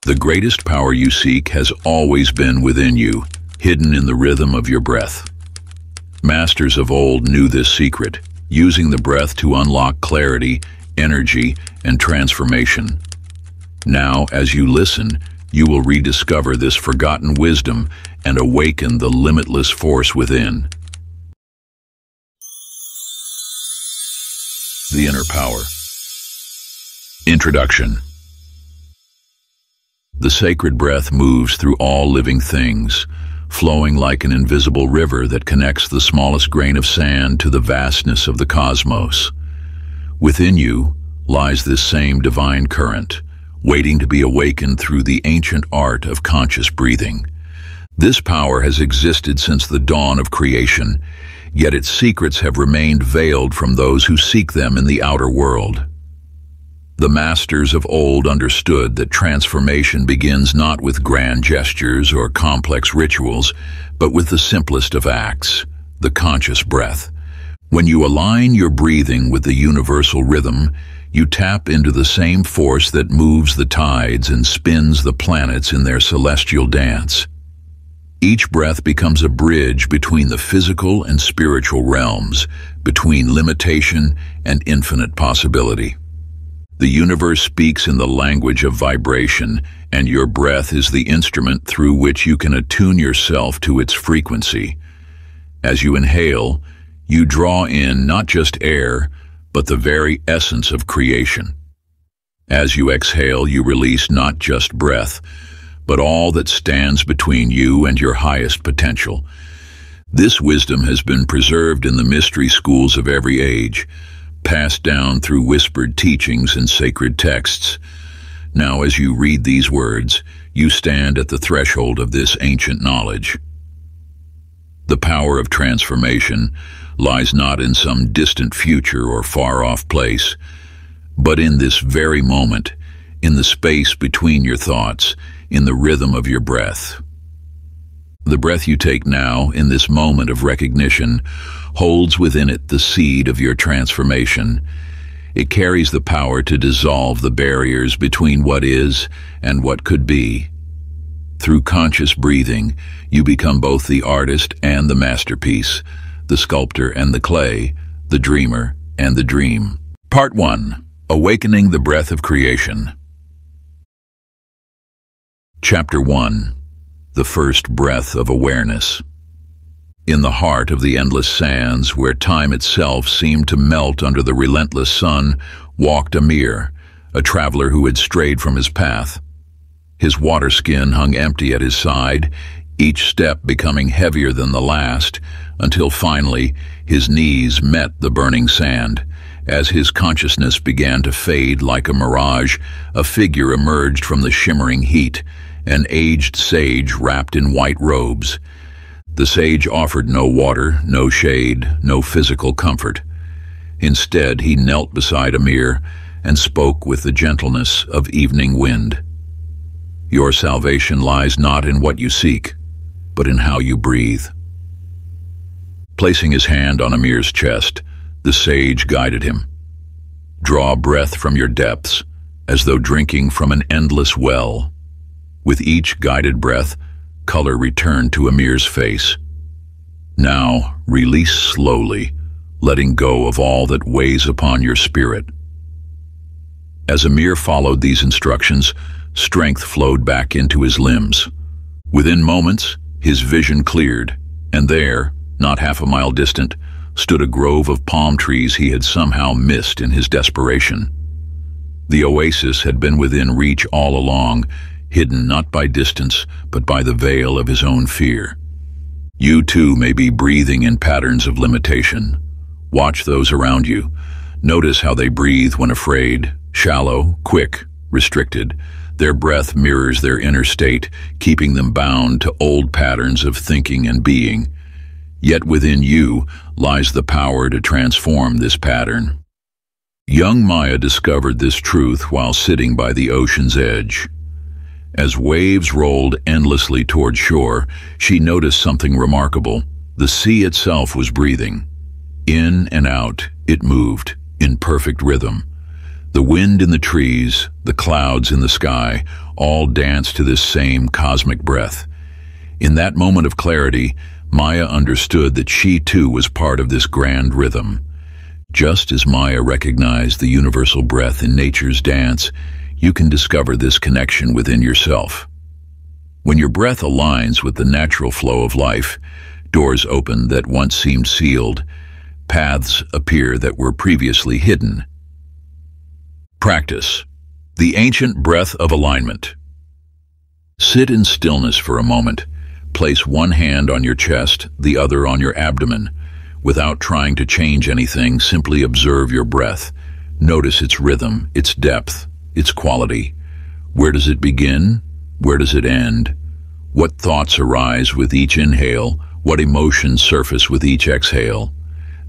The greatest power you seek has always been within you, hidden in the rhythm of your breath. Masters of old knew this secret, using the breath to unlock clarity, energy, and transformation. Now, as you listen, you will rediscover this forgotten wisdom and awaken the limitless force within. The inner power. Introduction. The sacred breath moves through all living things, flowing like an invisible river that connects the smallest grain of sand to the vastness of the cosmos. Within you lies this same divine current, waiting to be awakened through the ancient art of conscious breathing. This power has existed since the dawn of creation, yet its secrets have remained veiled from those who seek them in the outer world. The masters of old understood that transformation begins not with grand gestures or complex rituals, but with the simplest of acts, the conscious breath. When you align your breathing with the universal rhythm, you tap into the same force that moves the tides and spins the planets in their celestial dance. Each breath becomes a bridge between the physical and spiritual realms, between limitation and infinite possibility. The universe speaks in the language of vibration, and your breath is the instrument through which you can attune yourself to its frequency. As you inhale, you draw in not just air, but the very essence of creation. As you exhale, you release not just breath, but all that stands between you and your highest potential. This wisdom has been preserved in the mystery schools of every age, passed down through whispered teachings and sacred texts. Now, as you read these words, you stand at the threshold of this ancient knowledge. The power of transformation lies not in some distant future or far-off place, but in this very moment, in the space between your thoughts, in the rhythm of your breath. The breath you take now, in this moment of recognition, holds within it the seed of your transformation. It carries the power to dissolve the barriers between what is and what could be. Through conscious breathing, you become both the artist and the masterpiece, the sculptor and the clay, the dreamer and the dream. Part 1. Awakening the Breath of Creation. Chapter 1. The First Breath of Awareness. In the heart of the endless sands, where time itself seemed to melt under the relentless sun, walked Amir, a traveler who had strayed from his path. His water skin hung empty at his side, each step becoming heavier than the last, until finally his knees met the burning sand. As his consciousness began to fade like a mirage, a figure emerged from the shimmering heat, an aged sage wrapped in white robes. The sage offered no water, no shade, no physical comfort. Instead, he knelt beside Amir and spoke with the gentleness of evening wind. Your salvation lies not in what you seek, but in how you breathe. Placing his hand on Amir's chest, the sage guided him. Draw breath from your depths, as though drinking from an endless well. With each guided breath, color returned to Amir's face. Now, release slowly, letting go of all that weighs upon your spirit. As Amir followed these instructions, strength flowed back into his limbs. Within moments, his vision cleared, and there, not half a mile distant, stood a grove of palm trees he had somehow missed in his desperation. The oasis had been within reach all along, hidden not by distance, but by the veil of his own fear. You too may be breathing in patterns of limitation. Watch those around you. Notice how they breathe when afraid, shallow, quick, restricted. Their breath mirrors their inner state, keeping them bound to old patterns of thinking and being. Yet within you lies the power to transform this pattern. Young Maya discovered this truth while sitting by the ocean's edge. As waves rolled endlessly toward shore, she noticed something remarkable. The sea itself was breathing. In and out, it moved, in perfect rhythm. The wind in the trees, the clouds in the sky, all dance to this same cosmic breath. In that moment of clarity, Maya understood that she too was part of this grand rhythm. Just as Maya recognized the universal breath in nature's dance, you can discover this connection within yourself. When your breath aligns with the natural flow of life, doors open that once seemed sealed, paths appear that were previously hidden. Practice. The ancient breath of alignment. Sit in stillness for a moment. Place one hand on your chest, the other on your abdomen. Without trying to change anything, simply observe your breath. Notice its rhythm, its depth, its quality. Where does it begin? Where does it end? What thoughts arise with each inhale? What emotions surface with each exhale?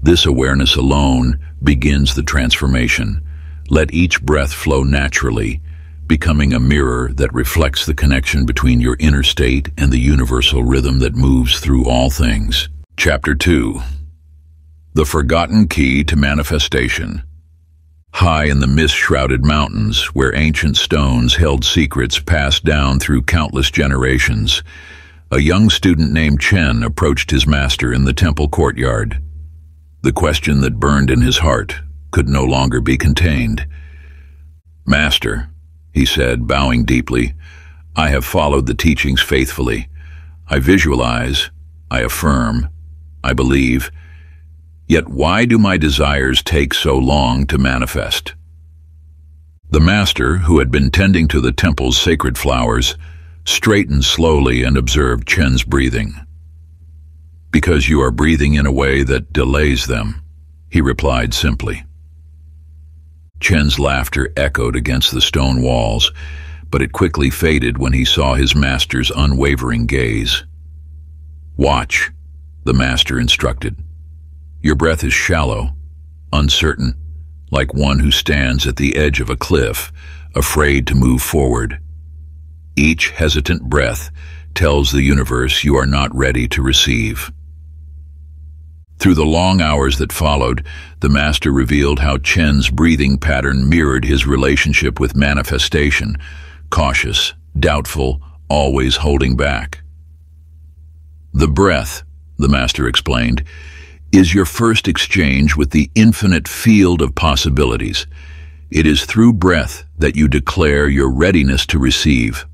This awareness alone begins the transformation. Let each breath flow naturally, becoming a mirror that reflects the connection between your inner state and the universal rhythm that moves through all things. Chapter 2. The Forgotten Key to Manifestation. High in the mist-shrouded mountains, where ancient stones held secrets passed down through countless generations, a young student named Chen approached his master in the temple courtyard. The question that burned in his heart could no longer be contained. "Master," he said, bowing deeply, "I have followed the teachings faithfully. I visualize, I affirm, I believe. Yet why do my desires take so long to manifest?" The master, who had been tending to the temple's sacred flowers, straightened slowly and observed Chen's breathing. "Because you are breathing in a way that delays them," he replied simply. Chen's laughter echoed against the stone walls, but it quickly faded when he saw his master's unwavering gaze. "Watch," the master instructed. "Your breath is shallow, uncertain, like one who stands at the edge of a cliff, afraid to move forward. Each hesitant breath tells the universe you are not ready to receive." Through the long hours that followed, the master revealed how Chen's breathing pattern mirrored his relationship with manifestation, cautious, doubtful, always holding back. "The breath," the master explained, "is your first exchange with the infinite field of possibilities. It is through breath that you declare your readiness to receive."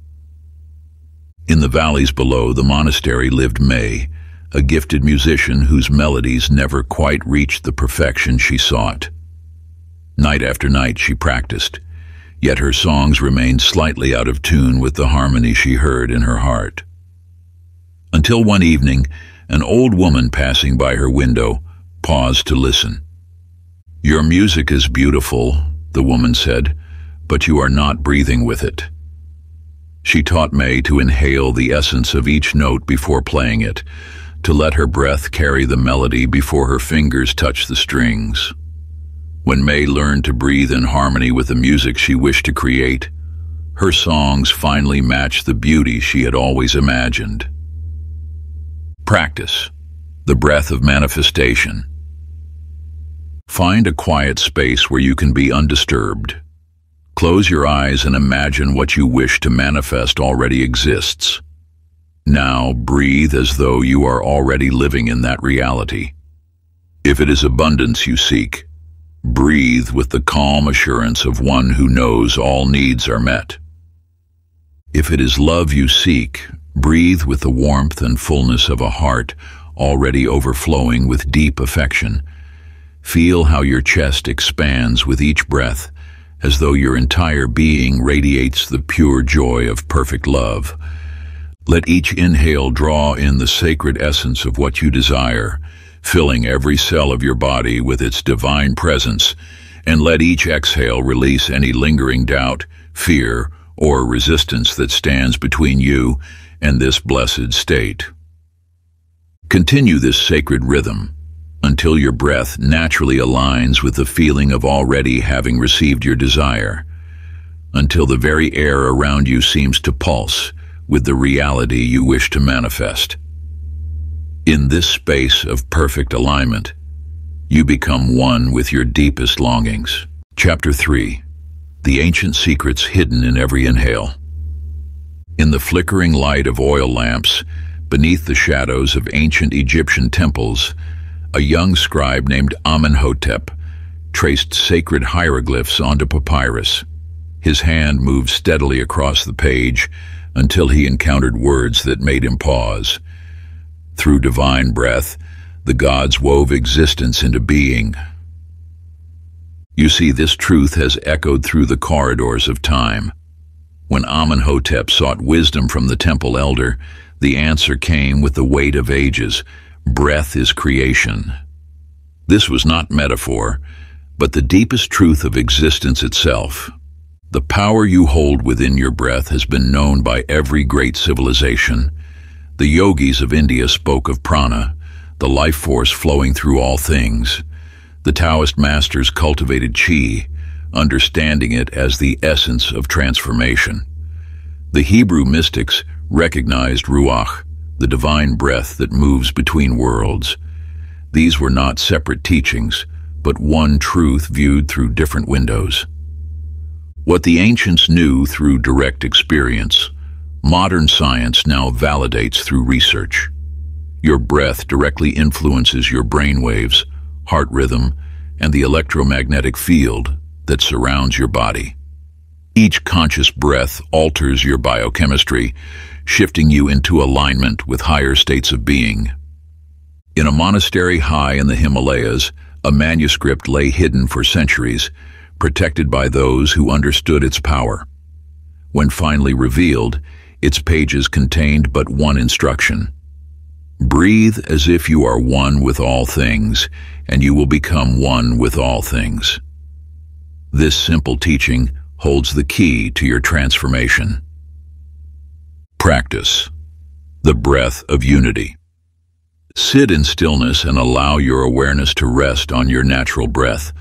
In the valleys below the monastery lived May, a gifted musician whose melodies never quite reached the perfection she sought. Night after night she practiced, yet her songs remained slightly out of tune with the harmony she heard in her heart. Until one evening, an old woman passing by her window paused to listen. "Your music is beautiful," the woman said, "but you are not breathing with it." She taught May to inhale the essence of each note before playing it, to let her breath carry the melody before her fingers touch the strings. When May learned to breathe in harmony with the music she wished to create, her songs finally matched the beauty she had always imagined. Practice. The breath of manifestation. Find a quiet space where you can be undisturbed. Close your eyes and imagine what you wish to manifest already exists. Now breathe as though you are already living in that reality. If it is abundance you seek, breathe with the calm assurance of one who knows all needs are met. If it is love you seek, breathe with the warmth and fullness of a heart already overflowing with deep affection. Feel how your chest expands with each breath, as though your entire being radiates the pure joy of perfect love. Let each inhale draw in the sacred essence of what you desire, filling every cell of your body with its divine presence, and let each exhale release any lingering doubt, fear, or resistance that stands between you and this blessed state. Continue this sacred rhythm until your breath naturally aligns with the feeling of already having received your desire, until the very air around you seems to pulse with the reality you wish to manifest. In this space of perfect alignment, you become one with your deepest longings. Chapter 3. the ancient secrets hidden in every inhale. In the flickering light of oil lamps, beneath the shadows of ancient Egyptian temples, a young scribe named Amenhotep traced sacred hieroglyphs onto papyrus. His hand moved steadily across the page until he encountered words that made him pause. Through divine breath, the gods wove existence into being. You see, this truth has echoed through the corridors of time. When Amenhotep sought wisdom from the temple elder, the answer came with the weight of ages: breath is creation. This was not metaphor, but the deepest truth of existence itself. The power you hold within your breath has been known by every great civilization. The yogis of India spoke of prana, the life force flowing through all things. The Taoist masters cultivated qi, understanding it as the essence of transformation. The Hebrew mystics recognized ruach, the divine breath that moves between worlds. These were not separate teachings, but one truth viewed through different windows. What the ancients knew through direct experience, modern science now validates through research. Your breath directly influences your brainwaves, heart rhythm, and the electromagnetic field that surrounds your body. Each conscious breath alters your biochemistry, shifting you into alignment with higher states of being. In a monastery high in the Himalayas, a manuscript lay hidden for centuries, protected by those who understood its power. When finally revealed, its pages contained but one instruction: breathe as if you are one with all things, and you will become one with all things. This simple teaching holds the key to your transformation. Practice the breath of unity. Sit in stillness and allow your awareness to rest on your natural breath.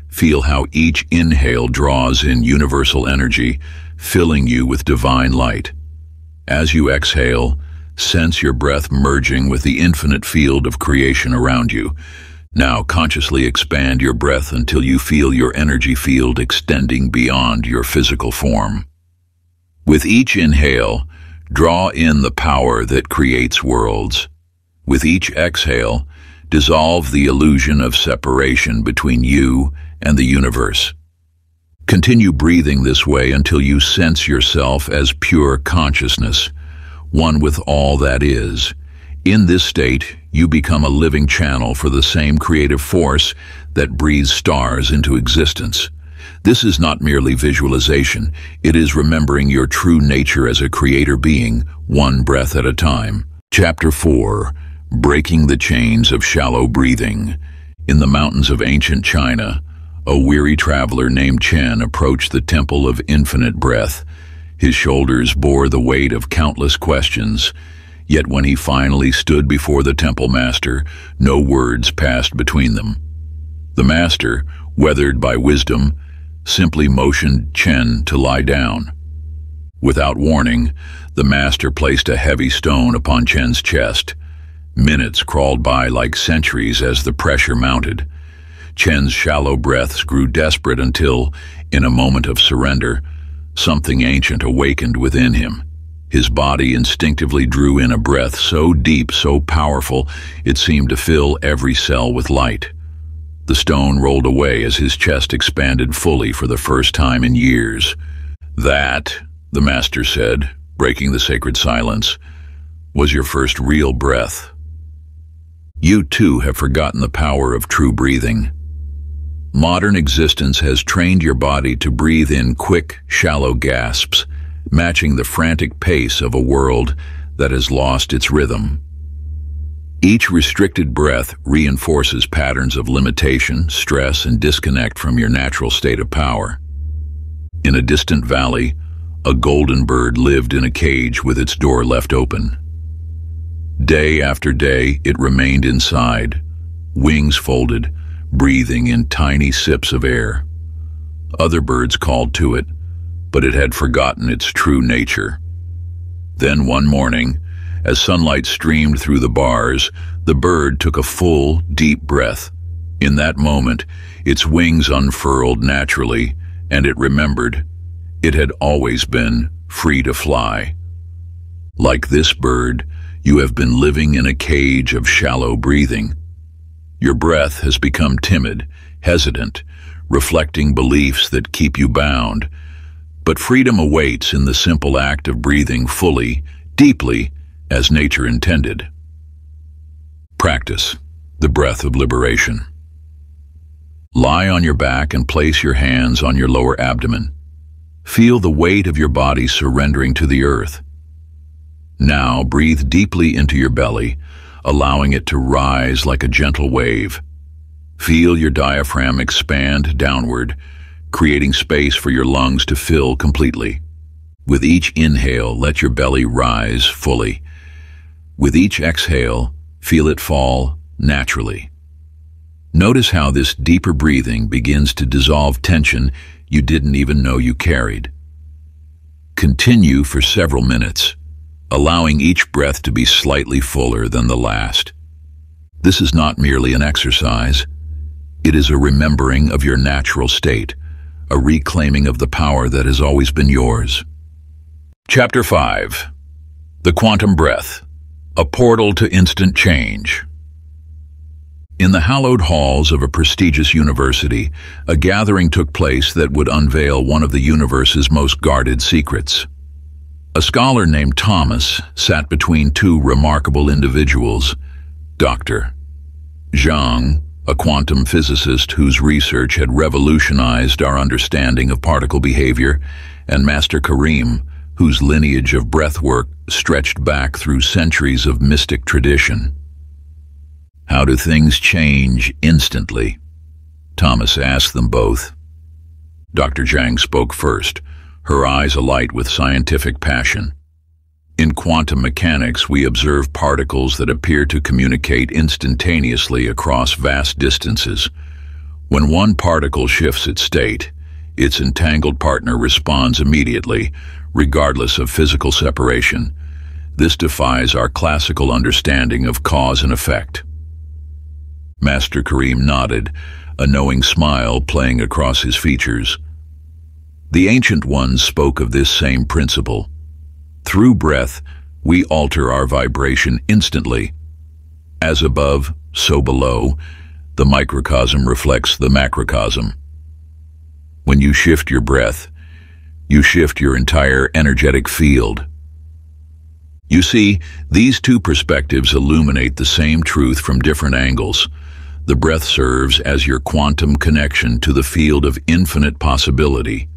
Feel how each inhale draws in universal energy, filling you with divine light. As you exhale, sense your breath merging with the infinite field of creation around you. Now consciously expand your breath until you feel your energy field extending beyond your physical form. With each inhale, draw in the power that creates worlds. With each exhale, dissolve the illusion of separation between you and the universe. Continue breathing this way until you sense yourself as pure consciousness, one with all that is. In this state, you become a living channel for the same creative force that breathes stars into existence. This is not merely visualization, it is remembering your true nature as a creator being, one breath at a time. Chapter 4: Breaking the Chains of Shallow Breathing. In the mountains of ancient China, a weary traveler named Chen approached the temple of infinite breath. His shoulders bore the weight of countless questions, yet when he finally stood before the temple master, no words passed between them. The master, weathered by wisdom, simply motioned Chen to lie down. Without warning, the master placed a heavy stone upon Chen's chest. Minutes crawled by like centuries as the pressure mounted. Chen's shallow breaths grew desperate until, in a moment of surrender, something ancient awakened within him. His body instinctively drew in a breath so deep, so powerful, it seemed to fill every cell with light. The stone rolled away as his chest expanded fully for the first time in years. "That," the master said, breaking the sacred silence, "was your first real breath. You too have forgotten the power of true breathing. Modern existence has trained your body to breathe in quick, shallow gasps, matching the frantic pace of a world that has lost its rhythm. Each restricted breath reinforces patterns of limitation, stress, and disconnect from your natural state of power. In a distant valley, a golden bird lived in a cage with its door left open. Day after day, it remained inside, wings folded, breathing in tiny sips of air. Other birds called to it, but it had forgotten its true nature. Then one morning, as sunlight streamed through the bars, the bird took a full, deep breath. In that moment, its wings unfurled naturally, and it remembered it had always been free to fly. Like this bird, you have been living in a cage of shallow breathing. Your breath has become timid, hesitant, reflecting beliefs that keep you bound. But freedom awaits in the simple act of breathing fully, deeply, as nature intended. Practice the breath of liberation. Lie on your back and place your hands on your lower abdomen. Feel the weight of your body surrendering to the earth. Now breathe deeply into your belly, allowing it to rise like a gentle wave. Feel your diaphragm expand downward, creating space for your lungs to fill completely. With each inhale, let your belly rise fully. With each exhale, feel it fall naturally. Notice how this deeper breathing begins to dissolve tension you didn't even know you carried. Continue for several minutes, allowing each breath to be slightly fuller than the last. This is not merely an exercise. It is a remembering of your natural state, a reclaiming of the power that has always been yours. Chapter 5. The Quantum Breath, a portal to instant change. In the hallowed halls of a prestigious university, a gathering took place that would unveil one of the universe's most guarded secrets. A scholar named Thomas sat between two remarkable individuals, Dr. Zhang, a quantum physicist whose research had revolutionized our understanding of particle behavior, and Master Karim, whose lineage of breathwork stretched back through centuries of mystic tradition. How do things change instantly? Thomas asked them both. Dr. Zhang spoke first, her eyes alight with scientific passion. In quantum mechanics, we observe particles that appear to communicate instantaneously across vast distances. When one particle shifts its state, its entangled partner responds immediately, regardless of physical separation. This defies our classical understanding of cause and effect. Master Karim nodded, a knowing smile playing across his features. The ancient ones spoke of this same principle. Through breath, we alter our vibration instantly. As above, so below, the microcosm reflects the macrocosm. When you shift your breath, you shift your entire energetic field. You see, these two perspectives illuminate the same truth from different angles. The breath serves as your quantum connection to the field of infinite possibility.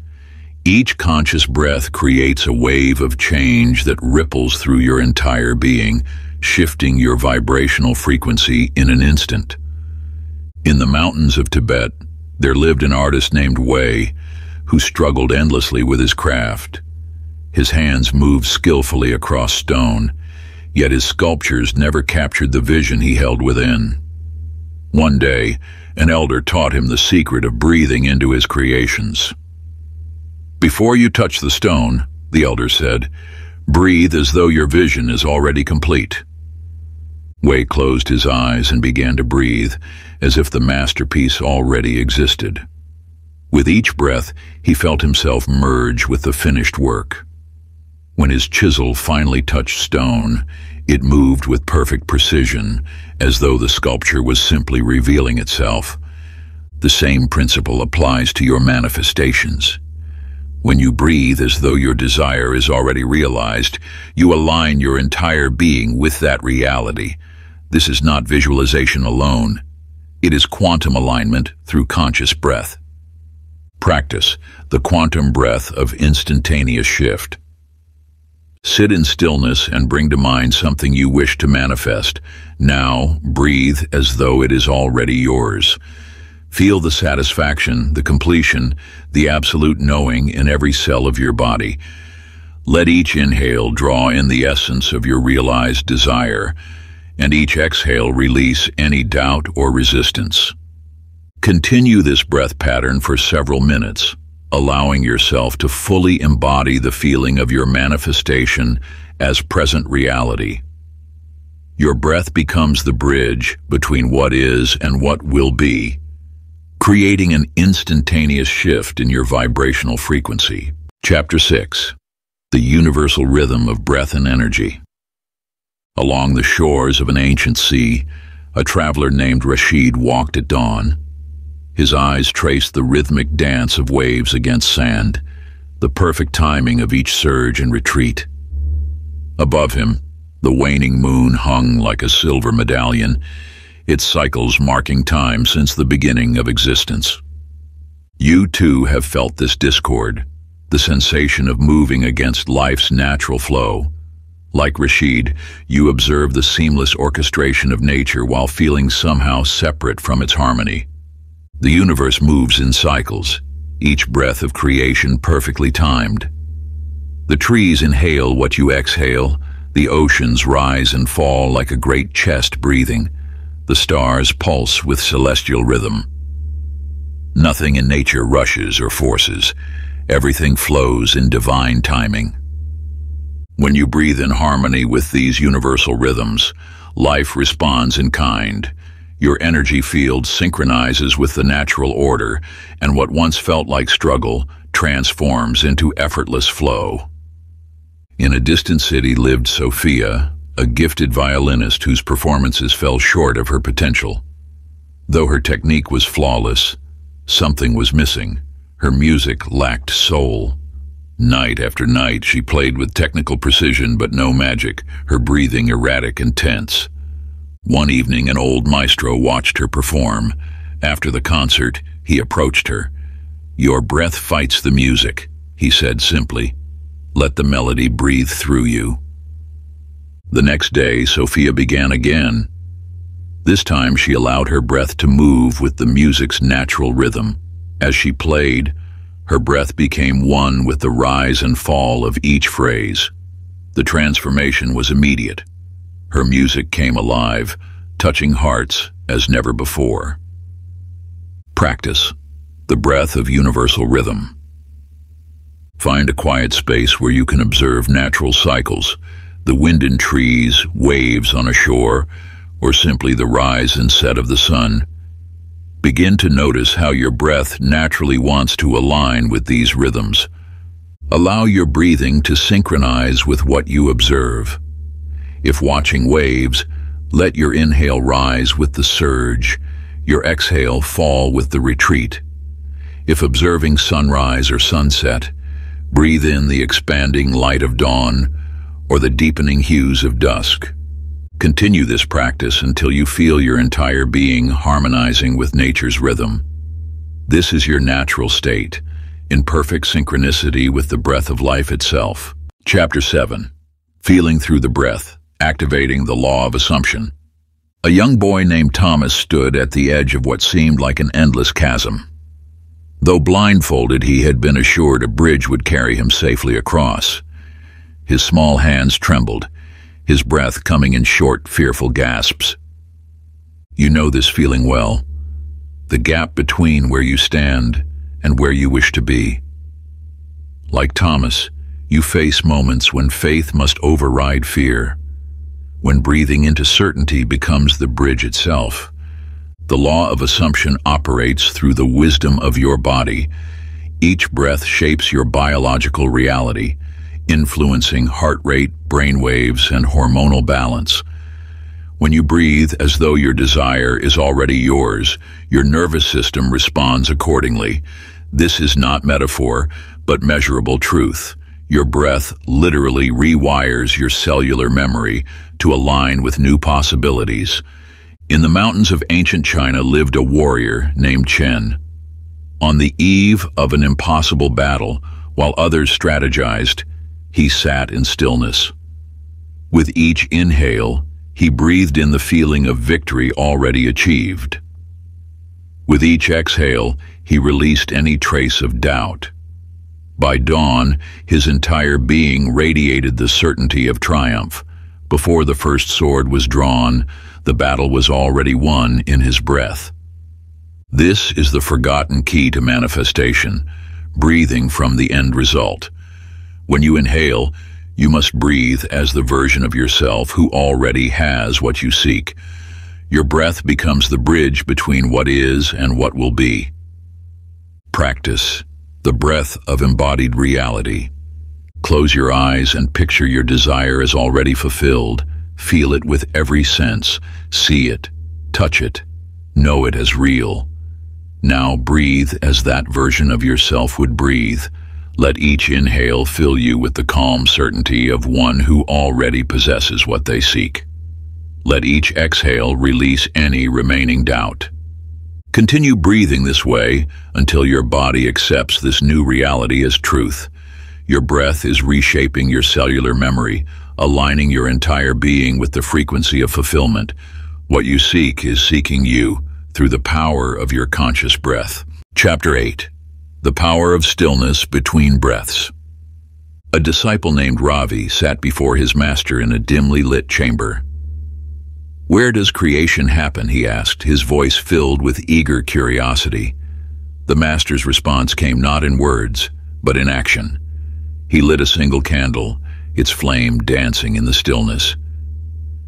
Each conscious breath creates a wave of change that ripples through your entire being, shifting your vibrational frequency in an instant. In the mountains of Tibet, there lived an artist named Wei, who struggled endlessly with his craft. His hands moved skillfully across stone, yet his sculptures never captured the vision he held within. One day, an elder taught him the secret of breathing into his creations. "Before you touch the stone," the elder said, "breathe as though your vision is already complete." Wei closed his eyes and began to breathe, as if the masterpiece already existed. With each breath, he felt himself merge with the finished work. When his chisel finally touched stone, it moved with perfect precision, as though the sculpture was simply revealing itself. The same principle applies to your manifestations. When you breathe as though your desire is already realized, you align your entire being with that reality. This is not visualization alone. It is quantum alignment through conscious breath. Practice the quantum breath of instantaneous shift. Sit in stillness and bring to mind something you wish to manifest. Now, breathe as though it is already yours. Feel the satisfaction, the completion, the absolute knowing in every cell of your body. Let each inhale draw in the essence of your realized desire, and each exhale release any doubt or resistance. Continue this breath pattern for several minutes, allowing yourself to fully embody the feeling of your manifestation as present reality. Your breath becomes the bridge between what is and what will be, creating an instantaneous shift in your vibrational frequency. Chapter 6. The Universal Rhythm of Breath and Energy. Along the shores of an ancient sea, a traveler named Rashid walked at dawn. His eyes traced the rhythmic dance of waves against sand, the perfect timing of each surge and retreat. Above him, the waning moon hung like a silver medallion, its cycles marking time since the beginning of existence. You too have felt this discord, the sensation of moving against life's natural flow. Like Rashid, you observe the seamless orchestration of nature while feeling somehow separate from its harmony. The universe moves in cycles, each breath of creation perfectly timed. The trees inhale what you exhale, the oceans rise and fall like a great chest breathing, the stars pulse with celestial rhythm. Nothing in nature rushes or forces, everything flows in divine timing. When you breathe in harmony with these universal rhythms, life responds in kind. Your energy field synchronizes with the natural order, and what once felt like struggle transforms into effortless flow. In a distant city lived Sophia, a gifted violinist whose performances fell short of her potential. Though her technique was flawless, something was missing. Her music lacked soul. Night after night, she played with technical precision but no magic, her breathing erratic and tense. One evening, an old maestro watched her perform. After the concert, he approached her. "Your breath fights the music," he said simply. "Let the melody breathe through you." The next day, Sophia began again. This time, she allowed her breath to move with the music's natural rhythm. As she played, her breath became one with the rise and fall of each phrase. The transformation was immediate. Her music came alive, touching hearts as never before. Practice the breath of universal rhythm. Find a quiet space where you can observe natural cycles, the wind in trees, waves on a shore, or simply the rise and set of the sun. Begin to notice how your breath naturally wants to align with these rhythms. Allow your breathing to synchronize with what you observe. If watching waves, let your inhale rise with the surge, your exhale fall with the retreat. If observing sunrise or sunset, breathe in the expanding light of dawn or the deepening hues of dusk. Continue this practice until you feel your entire being harmonizing with nature's rhythm. This is your natural state, in perfect synchronicity with the breath of life itself. Chapter 7. Feeling through the breath, activating the law of assumption. A young boy named Thomas stood at the edge of what seemed like an endless chasm. Though blindfolded, he had been assured a bridge would carry him safely across. His small hands trembled, his breath coming in short, fearful gasps. You know this feeling well, the gap between where you stand and where you wish to be. Like Thomas, you face moments when faith must override fear, when breathing into certainty becomes the bridge itself. The law of assumption operates through the wisdom of your body. Each breath shapes your biological reality, influencing heart rate, brain waves, and hormonal balance. When you breathe as though your desire is already yours, your nervous system responds accordingly. This is not metaphor, but measurable truth. Your breath literally rewires your cellular memory to align with new possibilities. In the mountains of ancient China lived a warrior named Chen. On the eve of an impossible battle, while others strategized, he sat in stillness. With each inhale, he breathed in the feeling of victory already achieved. With each exhale, he released any trace of doubt. By dawn, his entire being radiated the certainty of triumph. Before the first sword was drawn, the battle was already won in his breath. This is the forgotten key to manifestation, breathing from the end result. When you inhale, you must breathe as the version of yourself who already has what you seek. Your breath becomes the bridge between what is and what will be. practice, the breath of embodied reality. Close your eyes and picture your desire as already fulfilled. Feel it with every sense. See it, touch it, know it as real. Now breathe as that version of yourself would breathe. Let each inhale fill you with the calm certainty of one who already possesses what they seek. Let each exhale release any remaining doubt. Continue breathing this way until your body accepts this new reality as truth. Your breath is reshaping your cellular memory, aligning your entire being with the frequency of fulfillment. What you seek is seeking you through the power of your conscious breath. Chapter 8. The Power of Stillness Between Breaths. A disciple named Ravi sat before his master in a dimly lit chamber. "Where does creation happen?" he asked, his voice filled with eager curiosity. The master's response came not in words, but in action. He lit a single candle, its flame dancing in the stillness.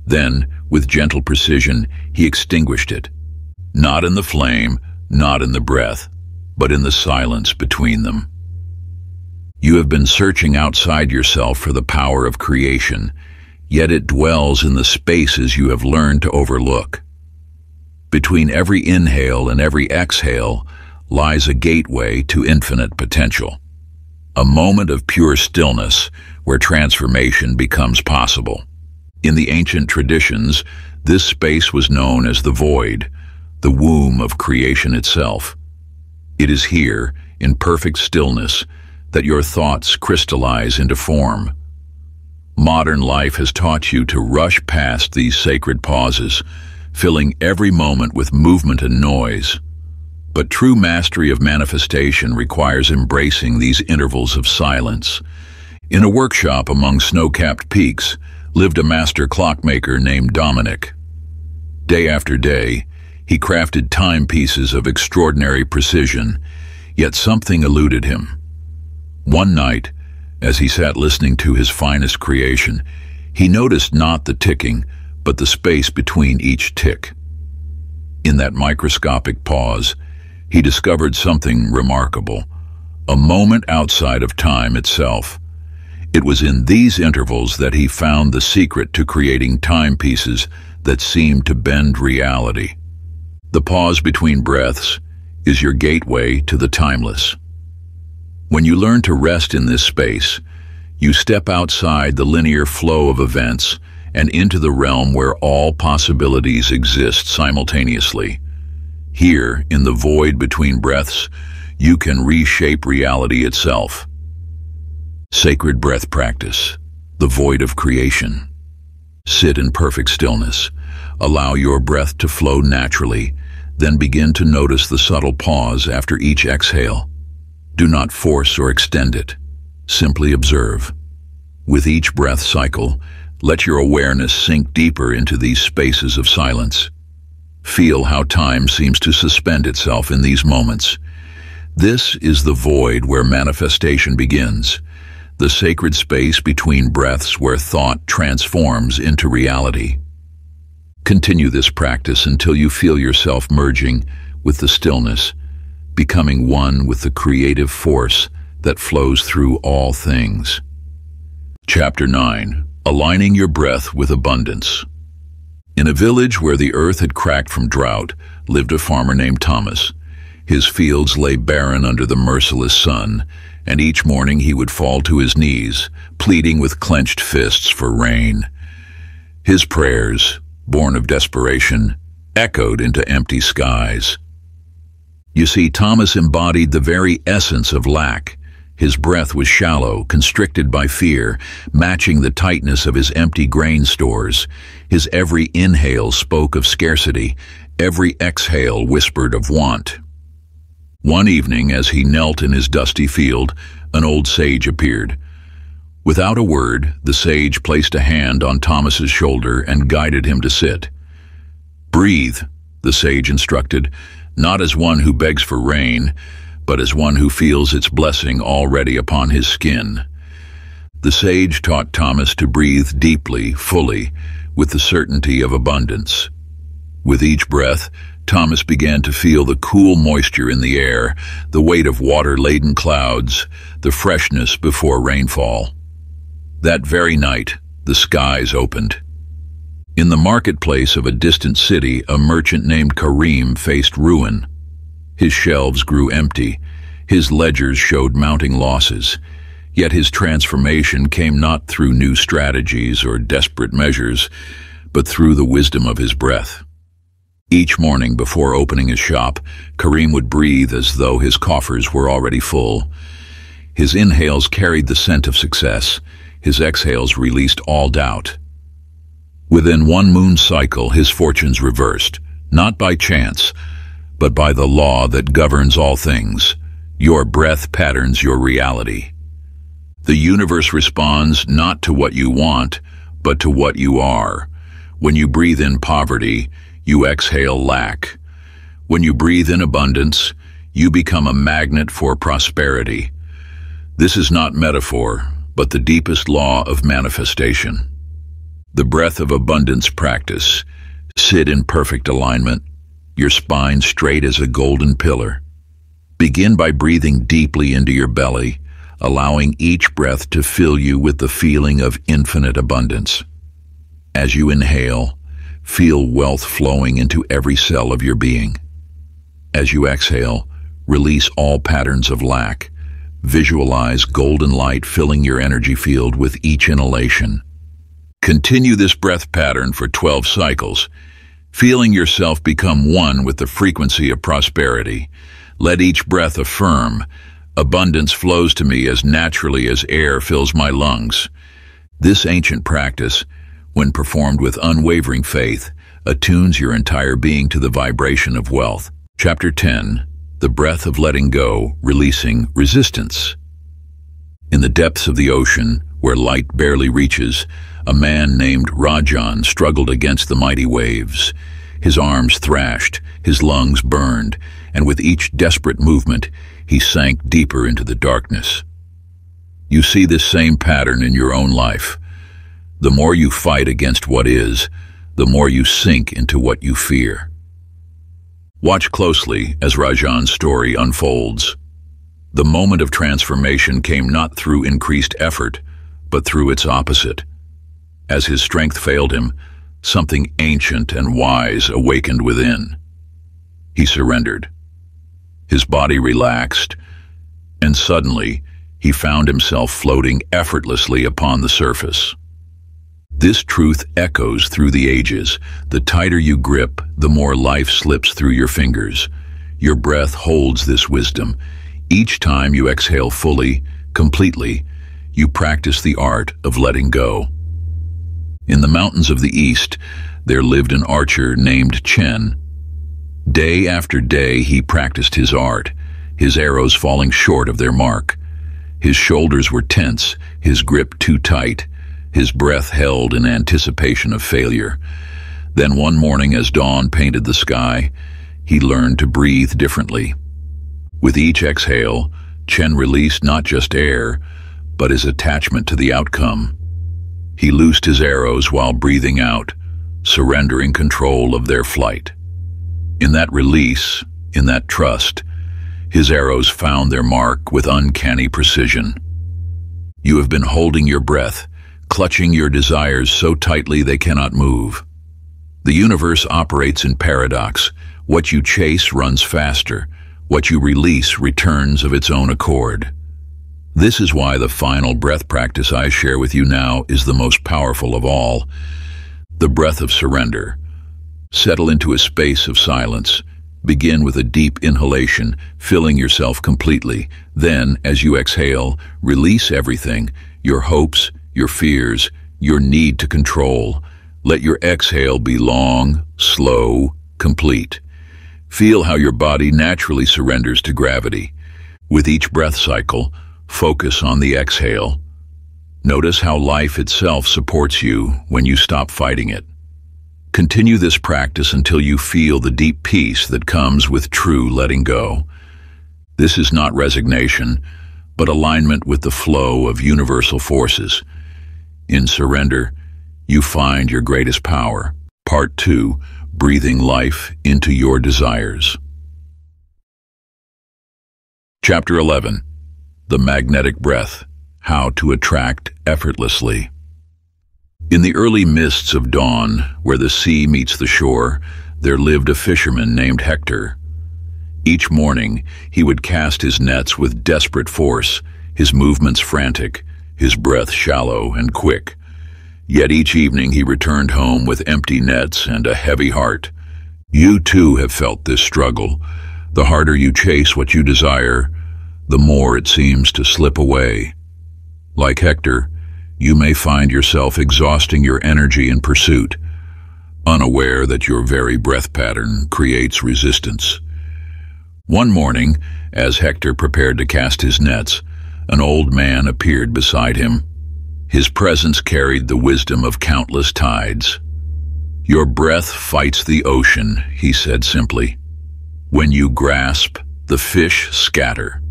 Then, with gentle precision, he extinguished it. Not in the flame, not in the breath, but in the silence between them. You have been searching outside yourself for the power of creation, yet it dwells in the spaces you have learned to overlook. Between every inhale and every exhale lies a gateway to infinite potential. A moment of pure stillness where transformation becomes possible. In the ancient traditions, this space was known as the void, the womb of creation itself. It is here, in perfect stillness, that your thoughts crystallize into form. Modern life has taught you to rush past these sacred pauses, filling every moment with movement and noise. But true mastery of manifestation requires embracing these intervals of silence. In a workshop among snow-capped peaks lived a master clockmaker named Dominic. Day after day, he crafted timepieces of extraordinary precision, yet something eluded him. One night, as he sat listening to his finest creation, he noticed not the ticking, but the space between each tick. In that microscopic pause, he discovered something remarkable, a moment outside of time itself. It was in these intervals that he found the secret to creating timepieces that seemed to bend reality. The pause between breaths is your gateway to the timeless. When you learn to rest in this space, you step outside the linear flow of events and into the realm where all possibilities exist simultaneously. Here, in the void between breaths, you can reshape reality itself. Sacred breath practice, the void of creation. Sit in perfect stillness. Allow your breath to flow naturally, then begin to notice the subtle pause after each exhale. Do not force or extend it. Simply observe. With each breath cycle, let your awareness sink deeper into these spaces of silence. Feel how time seems to suspend itself in these moments. This is the void where manifestation begins, the sacred space between breaths where thought transforms into reality. Continue this practice until you feel yourself merging with the stillness, becoming one with the creative force that flows through all things. Chapter 9. Aligning your breath with abundance. In a village where the earth had cracked from drought lived a farmer named Thomas. His fields lay barren under the merciless sun, and each morning he would fall to his knees, pleading with clenched fists for rain. His prayers, born of desperation, echoed into empty skies. You see, Thomas embodied the very essence of lack. His breath was shallow, constricted by fear, matching the tightness of his empty grain stores. His every inhale spoke of scarcity, every exhale whispered of want. One evening, as he knelt in his dusty field, an old sage appeared. Without a word, the sage placed a hand on Thomas's shoulder and guided him to sit. "Breathe," the sage instructed, not as one who begs for rain, but as one who feels its blessing already upon his skin. The sage taught Thomas to breathe deeply, fully, with the certainty of abundance. With each breath, Thomas began to feel the cool moisture in the air, the weight of water-laden clouds, the freshness before rainfall. That very night, the skies opened. In the marketplace of a distant city, a merchant named Karim faced ruin. His shelves grew empty. His ledgers showed mounting losses. Yet his transformation came not through new strategies or desperate measures, but through the wisdom of his breath. Each morning before opening his shop, Karim would breathe as though his coffers were already full. His inhales carried the scent of success. His exhales released all doubt. Within one moon cycle, his fortunes reversed, not by chance, but by the law that governs all things. Your breath patterns your reality. The universe responds not to what you want, but to what you are. When you breathe in poverty, you exhale lack. When you breathe in abundance, you become a magnet for prosperity. This is not metaphor, but the deepest law of manifestation. The breath of abundance practice. Sit in perfect alignment, your spine straight as a golden pillar. Begin by breathing deeply into your belly, allowing each breath to fill you with the feeling of infinite abundance. As you inhale, feel wealth flowing into every cell of your being. As you exhale, release all patterns of lack. Visualize golden light filling your energy field with each inhalation. Continue this breath pattern for 12 cycles, feeling yourself become one with the frequency of prosperity. Let each breath affirm, abundance flows to me as naturally as air fills my lungs. This ancient practice, when performed with unwavering faith, attunes your entire being to the vibration of wealth. Chapter 10. The breath of letting go, releasing resistance. In the depths of the ocean, where light barely reaches, a man named Rajan struggled against the mighty waves. His arms thrashed, his lungs burned, and with each desperate movement, he sank deeper into the darkness. You see this same pattern in your own life. The more you fight against what is, the more you sink into what you fear. Watch closely as Rajan's story unfolds. The moment of transformation came not through increased effort, but through its opposite. As his strength failed him, something ancient and wise awakened within. He surrendered. His body relaxed, and suddenly he found himself floating effortlessly upon the surface. This truth echoes through the ages. The tighter you grip, the more life slips through your fingers. Your breath holds this wisdom. Each time you exhale fully, completely, you practice the art of letting go. In the mountains of the east, there lived an archer named Chen. Day after day he practiced his art, his arrows falling short of their mark. His shoulders were tense, his grip too tight, his breath held in anticipation of failure. Then one morning, as dawn painted the sky, he learned to breathe differently. With each exhale, Chen released not just air, but his attachment to the outcome. He loosed his arrows while breathing out, surrendering control of their flight. In that release, in that trust, his arrows found their mark with uncanny precision. You have been holding your breath, clutching your desires so tightly they cannot move. The universe operates in paradox. What you chase runs faster. What you release returns of its own accord. This is why the final breath practice I share with you now is the most powerful of all. The breath of surrender. Settle into a space of silence. Begin with a deep inhalation, filling yourself completely. Then, as you exhale, release everything, your hopes, your fears, your need to control. Let your exhale be long, slow, complete. Feel how your body naturally surrenders to gravity. With each breath cycle, focus on the exhale. Notice how life itself supports you when you stop fighting it. Continue this practice until you feel the deep peace that comes with true letting go. This is not resignation, but alignment with the flow of universal forces. In surrender, you find your greatest power. Part 2. breathing life into your desires. Chapter 11. The Magnetic Breath: How to Attract Effortlessly. In the early mists of dawn, where the sea meets the shore, there lived a fisherman named Hector. Each morning, he would cast his nets with desperate force, his movements frantic, his breath shallow and quick. Yet each evening he returned home with empty nets and a heavy heart. You too have felt this struggle. The harder you chase what you desire, the more it seems to slip away. Like Hector, you may find yourself exhausting your energy in pursuit, unaware that your very breath pattern creates resistance. One morning, as Hector prepared to cast his nets, an old man appeared beside him. His presence carried the wisdom of countless tides. "Your breath fights the ocean," he said simply. "When you grasp, the fish scatter.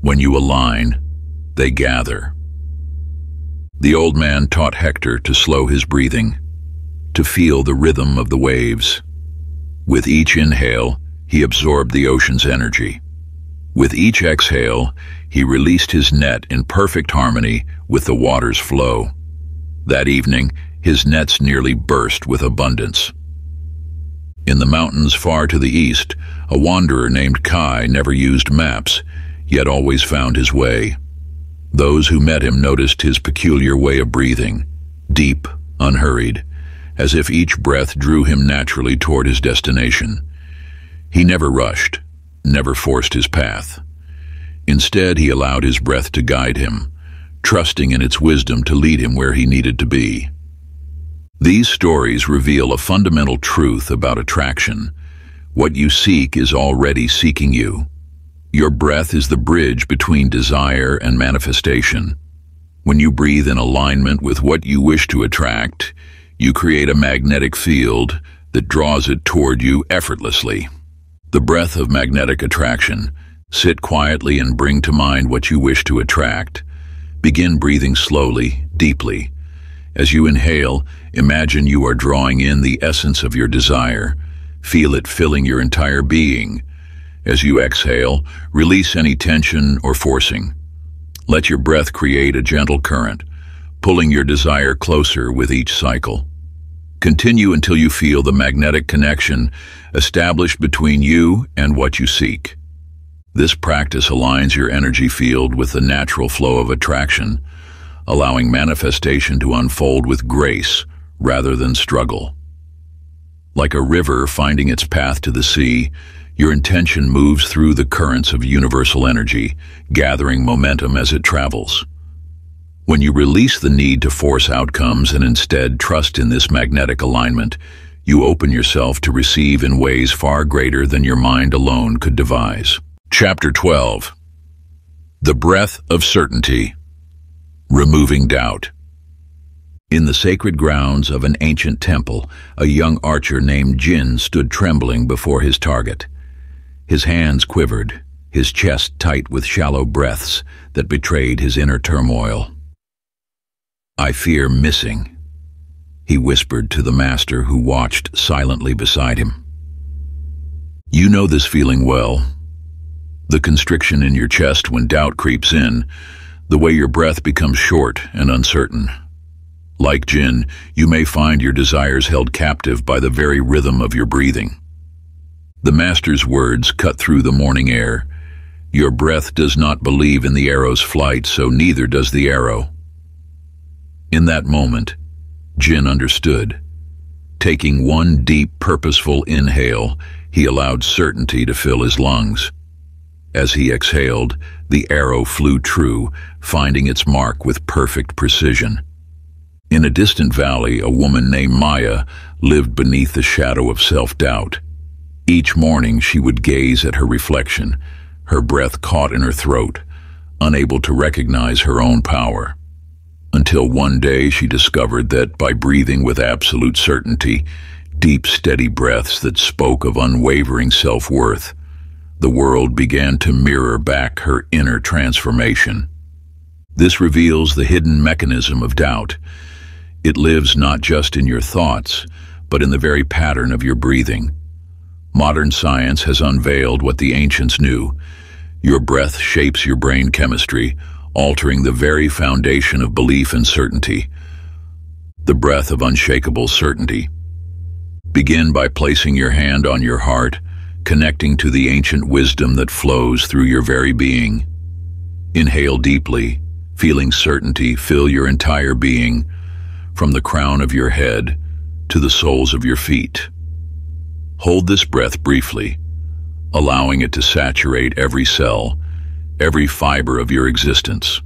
When you align, they gather." The old man taught Hector to slow his breathing, to feel the rhythm of the waves. With each inhale, he absorbed the ocean's energy. With each exhale, he released his net in perfect harmony with the water's flow. That evening, his nets nearly burst with abundance. In the mountains far to the east, a wanderer named Kai never used maps, yet always found his way. Those who met him noticed his peculiar way of breathing, deep, unhurried, as if each breath drew him naturally toward his destination. He never rushed, never forced his path. Instead, he allowed his breath to guide him, trusting in its wisdom to lead him where he needed to be. These stories reveal a fundamental truth about attraction. What you seek is already seeking you. Your breath is the bridge between desire and manifestation. When you breathe in alignment with what you wish to attract, you create a magnetic field that draws it toward you effortlessly. The breath of magnetic attraction. Sit quietly and bring to mind what you wish to attract. Begin breathing slowly, deeply. As you inhale, imagine you are drawing in the essence of your desire. Feel it filling your entire being. As you exhale, release any tension or forcing. Let your breath create a gentle current, pulling your desire closer with each cycle. Continue until you feel the magnetic connection established between you and what you seek. This practice aligns your energy field with the natural flow of attraction, allowing manifestation to unfold with grace rather than struggle. Like a river finding its path to the sea, your intention moves through the currents of universal energy, gathering momentum as it travels. When you release the need to force outcomes and instead trust in this magnetic alignment, you open yourself to receive in ways far greater than your mind alone could devise. Chapter 12. The Breath of Certainty: Removing Doubt. In the sacred grounds of an ancient temple, a young archer named Jin stood trembling before his target. His hands quivered, his chest tight with shallow breaths that betrayed his inner turmoil. "I fear missing," he whispered to the master who watched silently beside him. "You know this feeling well. The constriction in your chest when doubt creeps in, the way your breath becomes short and uncertain. Like Jin, you may find your desires held captive by the very rhythm of your breathing." The master's words cut through the morning air. "Your breath does not believe in the arrow's flight, so neither does the arrow." In that moment, Jin understood. Taking one deep, purposeful inhale, he allowed certainty to fill his lungs. As he exhaled, the arrow flew true, finding its mark with perfect precision. In a distant valley, a woman named Maya lived beneath the shadow of self-doubt. Each morning she would gaze at her reflection, her breath caught in her throat, unable to recognize her own power. Until one day she discovered that by breathing with absolute certainty, deep, steady breaths that spoke of unwavering self-worth, the world began to mirror back her inner transformation. This reveals the hidden mechanism of doubt. It lives not just in your thoughts, but in the very pattern of your breathing. Modern science has unveiled what the ancients knew. Your breath shapes your brain chemistry, altering the very foundation of belief and certainty. The breath of unshakable certainty. Begin by placing your hand on your heart, connecting to the ancient wisdom that flows through your very being. Inhale deeply, feeling certainty fill your entire being, from the crown of your head to the soles of your feet. Hold this breath briefly, allowing it to saturate every cell, every fiber of your existence.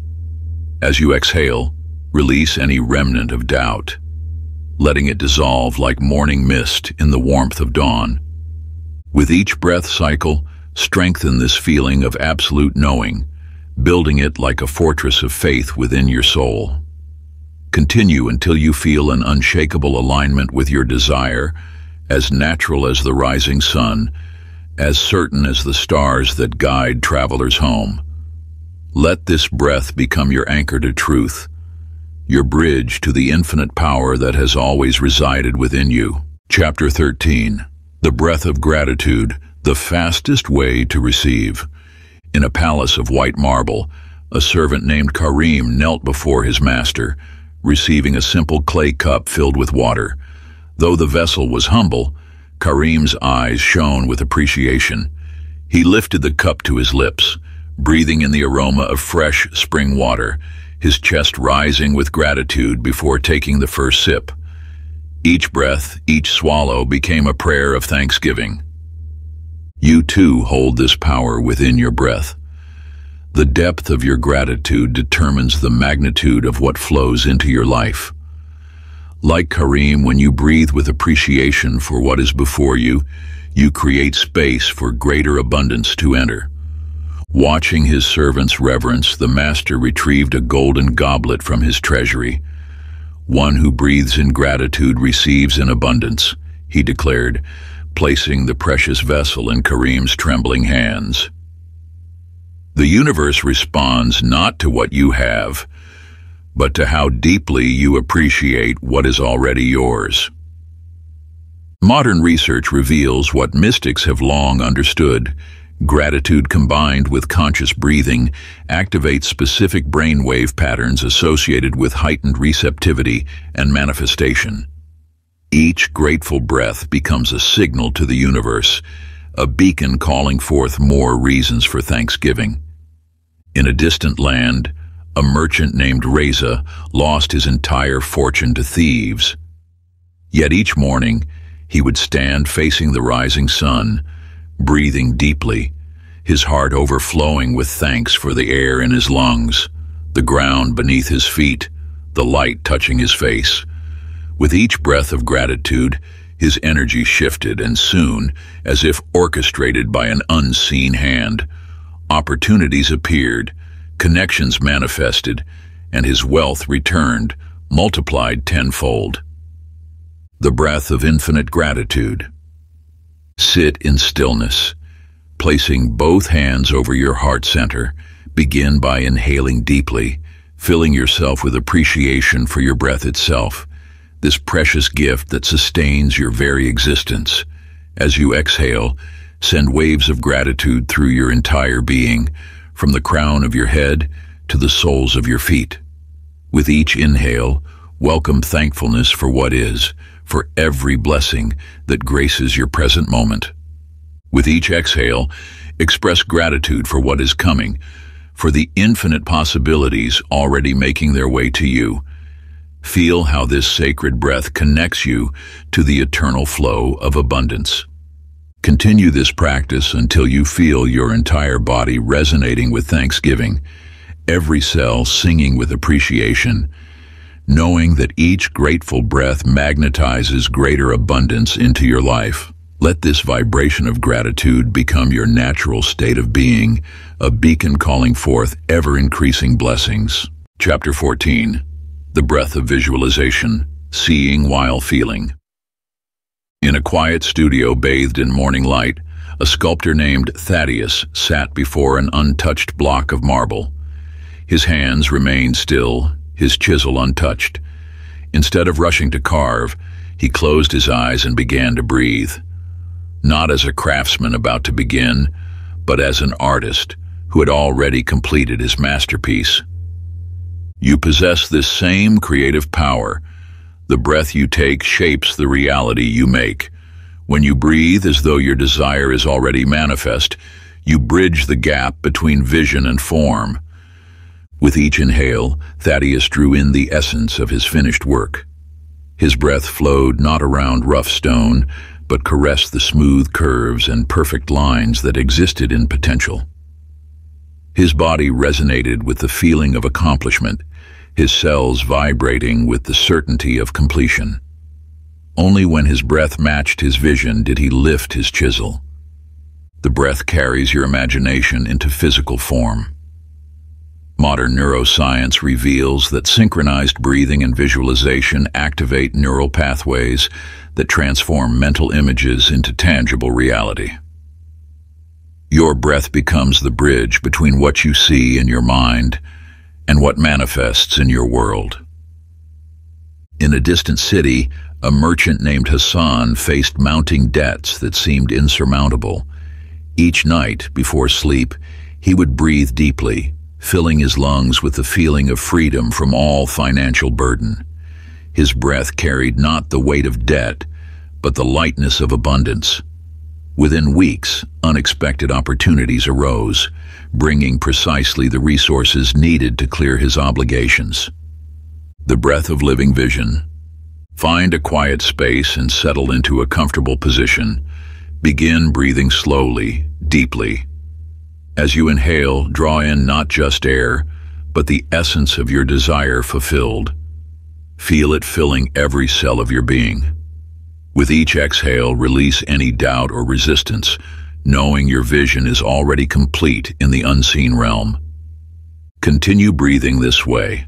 As you exhale, release any remnant of doubt, letting it dissolve like morning mist in the warmth of dawn. With each breath cycle, strengthen this feeling of absolute knowing, building it like a fortress of faith within your soul. Continue until you feel an unshakable alignment with your desire, as natural as the rising sun, as certain as the stars that guide travelers home. Let this breath become your anchor to truth, your bridge to the infinite power that has always resided within you. Chapter 13. The breath of gratitude, the fastest way to receive. In a palace of white marble, a servant named Karim knelt before his master, receiving a simple clay cup filled with water. Though the vessel was humble, Karim's eyes shone with appreciation. He lifted the cup to his lips, breathing in the aroma of fresh spring water, his chest rising with gratitude before taking the first sip. Each breath, each swallow became a prayer of thanksgiving. You too hold this power within your breath. The depth of your gratitude determines the magnitude of what flows into your life. Like Karim, when you breathe with appreciation for what is before you, you create space for greater abundance to enter. Watching his servant's reverence, the master retrieved a golden goblet from his treasury. One who breathes in gratitude receives in abundance, he declared, placing the precious vessel in Karim's trembling hands. The universe responds not to what you have, but to how deeply you appreciate what is already yours. Modern research reveals what mystics have long understood. Gratitude combined with conscious breathing activates specific brainwave patterns associated with heightened receptivity and manifestation. Each grateful breath becomes a signal to the universe, a beacon calling forth more reasons for thanksgiving. In a distant land, a merchant named Reza lost his entire fortune to thieves. Yet each morning, he would stand facing the rising sun, breathing deeply, his heart overflowing with thanks for the air in his lungs, the ground beneath his feet, the light touching his face. With each breath of gratitude, his energy shifted, and soon, as if orchestrated by an unseen hand, opportunities appeared, connections manifested, and his wealth returned, multiplied tenfold. The breath of infinite gratitude. Sit in stillness. Placing both hands over your heart center, begin by inhaling deeply, filling yourself with appreciation for your breath itself, this precious gift that sustains your very existence. As you exhale, send waves of gratitude through your entire being, from the crown of your head to the soles of your feet. With each inhale, welcome thankfulness for what is, for every blessing that graces your present moment. With each exhale, express gratitude for what is coming, for the infinite possibilities already making their way to you. Feel how this sacred breath connects you to the eternal flow of abundance. Continue this practice until you feel your entire body resonating with thanksgiving, every cell singing with appreciation, knowing that each grateful breath magnetizes greater abundance into your life. Let this vibration of gratitude become your natural state of being, a beacon calling forth ever-increasing blessings. Chapter 14. The breath of visualization, seeing while feeling. In a quiet studio bathed in morning light, a sculptor named Thaddeus sat before an untouched block of marble. His hands remained still, his chisel untouched. Instead of rushing to carve, He closed his eyes and began to breathe, not as a craftsman about to begin, but as an artist who had already completed his masterpiece. You possess this same creative power. The breath you take shapes the reality you make. When you breathe as though your desire is already manifest, you bridge the gap between vision and form. With each inhale, Thaddeus drew in the essence of his finished work. His breath flowed not around rough stone, but caressed the smooth curves and perfect lines that existed in potential. His body resonated with the feeling of accomplishment, his cells vibrating with the certainty of completion. Only when his breath matched his vision did he lift his chisel. The breath carries your imagination into physical form. Modern neuroscience reveals that synchronized breathing and visualization activate neural pathways that transform mental images into tangible reality. Your breath becomes the bridge between what you see in your mind and what manifests in your world. In a distant city, a merchant named Hassan faced mounting debts that seemed insurmountable. Each night, before sleep, he would breathe deeply, filling his lungs with the feeling of freedom from all financial burden. His breath carried not the weight of debt, but the lightness of abundance. Within weeks, unexpected opportunities arose, bringing precisely the resources needed to clear his obligations. The breath of living vision. Find a quiet space and settle into a comfortable position. Begin breathing slowly, deeply. As you inhale, draw in not just air, but the essence of your desire fulfilled. Feel it filling every cell of your being. With each exhale, release any doubt or resistance, knowing your vision is already complete in the unseen realm. Continue breathing this way,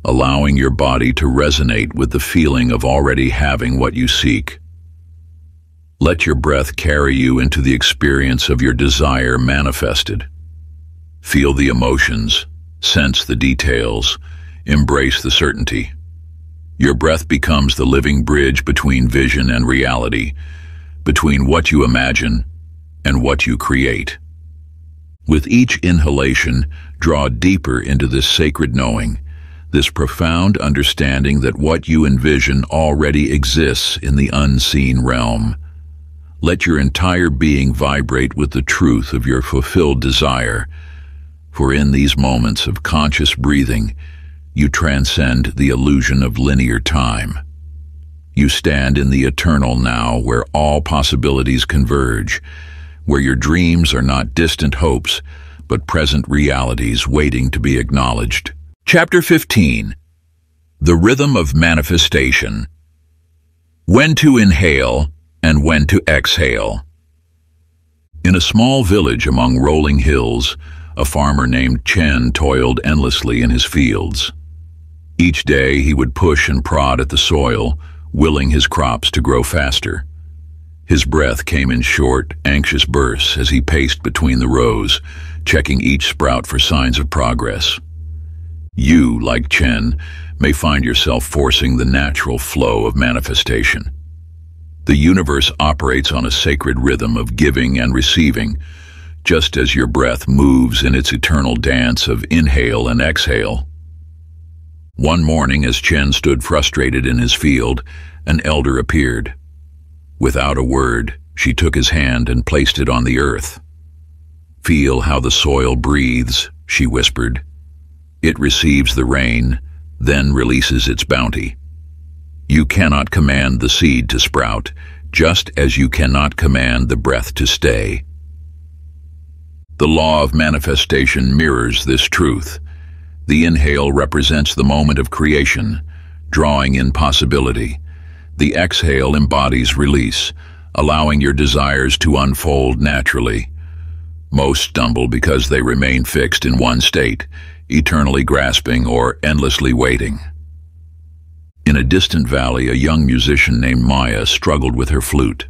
allowing your body to resonate with the feeling of already having what you seek. Let your breath carry you into the experience of your desire manifested. Feel the emotions, sense the details, embrace the certainty. Your breath becomes the living bridge between vision and reality, between what you imagine and what you create. With each inhalation, draw deeper into this sacred knowing, this profound understanding that what you envision already exists in the unseen realm. Let your entire being vibrate with the truth of your fulfilled desire, for in these moments of conscious breathing, you transcend the illusion of linear time. You stand in the eternal now, where all possibilities converge, where your dreams are not distant hopes, but present realities waiting to be acknowledged. Chapter 15. The Rhythm of Manifestation. When to inhale and when to exhale. In a small village among rolling hills, a farmer named Chen toiled endlessly in his fields. Each day he would push and prod at the soil, willing his crops to grow faster. His breath came in short, anxious bursts as he paced between the rows, checking each sprout for signs of progress. You, like Chen, may find yourself forcing the natural flow of manifestation. The universe operates on a sacred rhythm of giving and receiving, just as your breath moves in its eternal dance of inhale and exhale. One morning, as Chen stood frustrated in his field, an elder appeared. Without a word, she took his hand and placed it on the earth. "Feel how the soil breathes," she whispered. "It receives the rain, then releases its bounty. You cannot command the seed to sprout, just as you cannot command the breath to stay." The law of manifestation mirrors this truth. The inhale represents the moment of creation, drawing in possibility. The exhale embodies release, allowing your desires to unfold naturally. Most stumble because they remain fixed in one state, eternally grasping or endlessly waiting. In a distant valley, a young musician named Maya struggled with her flute.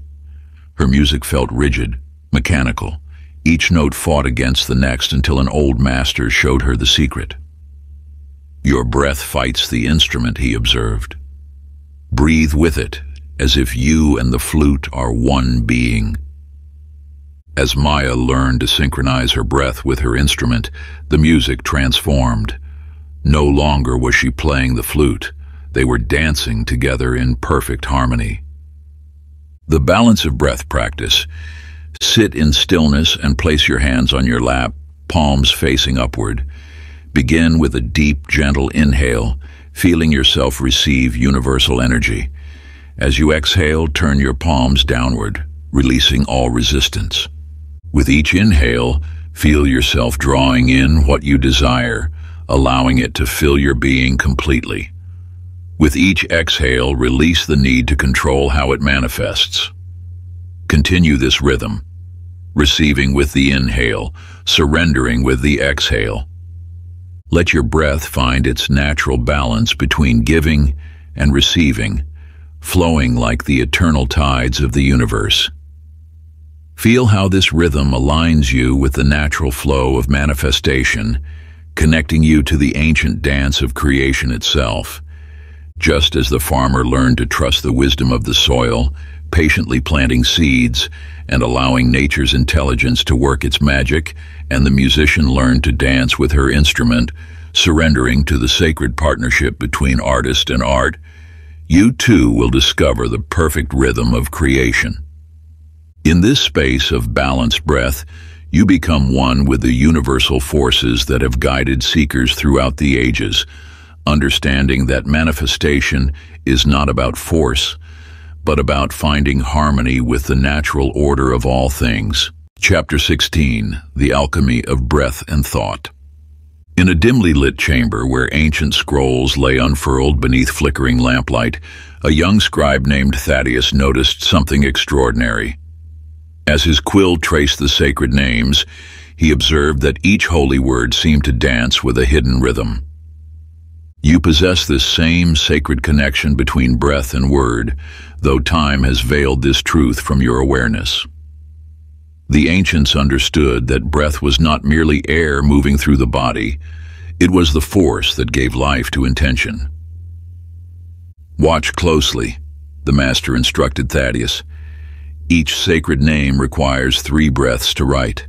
Her music felt rigid, mechanical. Each note fought against the next until an old master showed her the secret. "Your breath fights the instrument," he observed. "Breathe with it, as if you and the flute are one being. As Maya learned to synchronize her breath with her instrument, the music transformed. No longer was she playing the flute. They were dancing together in perfect harmony. The balance of breath practice. Sit in stillness and place your hands on your lap, palms facing upward. Begin with a deep, gentle inhale, feeling yourself receive universal energy. As you exhale, turn your palms downward, releasing all resistance. With each inhale, feel yourself drawing in what you desire, allowing it to fill your being completely. With each exhale, release the need to control how it manifests. Continue this rhythm, receiving with the inhale, surrendering with the exhale. Let your breath find its natural balance between giving and receiving, flowing like the eternal tides of the universe. Feel how this rhythm aligns you with the natural flow of manifestation, connecting you to the ancient dance of creation itself. Just as the farmer learned to trust the wisdom of the soil, patiently planting seeds and allowing nature's intelligence to work its magic, and the musician learned to dance with her instrument, surrendering to the sacred partnership between artist and art, you too will discover the perfect rhythm of creation. In this space of balanced breath, you become one with the universal forces that have guided seekers throughout the ages, understanding that manifestation is not about force, but about finding harmony with the natural order of all things. Chapter 16, The Alchemy of Breath and Thought. In a dimly lit chamber where ancient scrolls lay unfurled beneath flickering lamplight, a young scribe named Thaddeus noticed something extraordinary. As his quill traced the sacred names, he observed that each holy word seemed to dance with a hidden rhythm. You possess this same sacred connection between breath and word, though time has veiled this truth from your awareness. The ancients understood that breath was not merely air moving through the body, it was the force that gave life to intention. Watch closely, the master instructed Thaddeus. Each sacred name requires 3 breaths to write.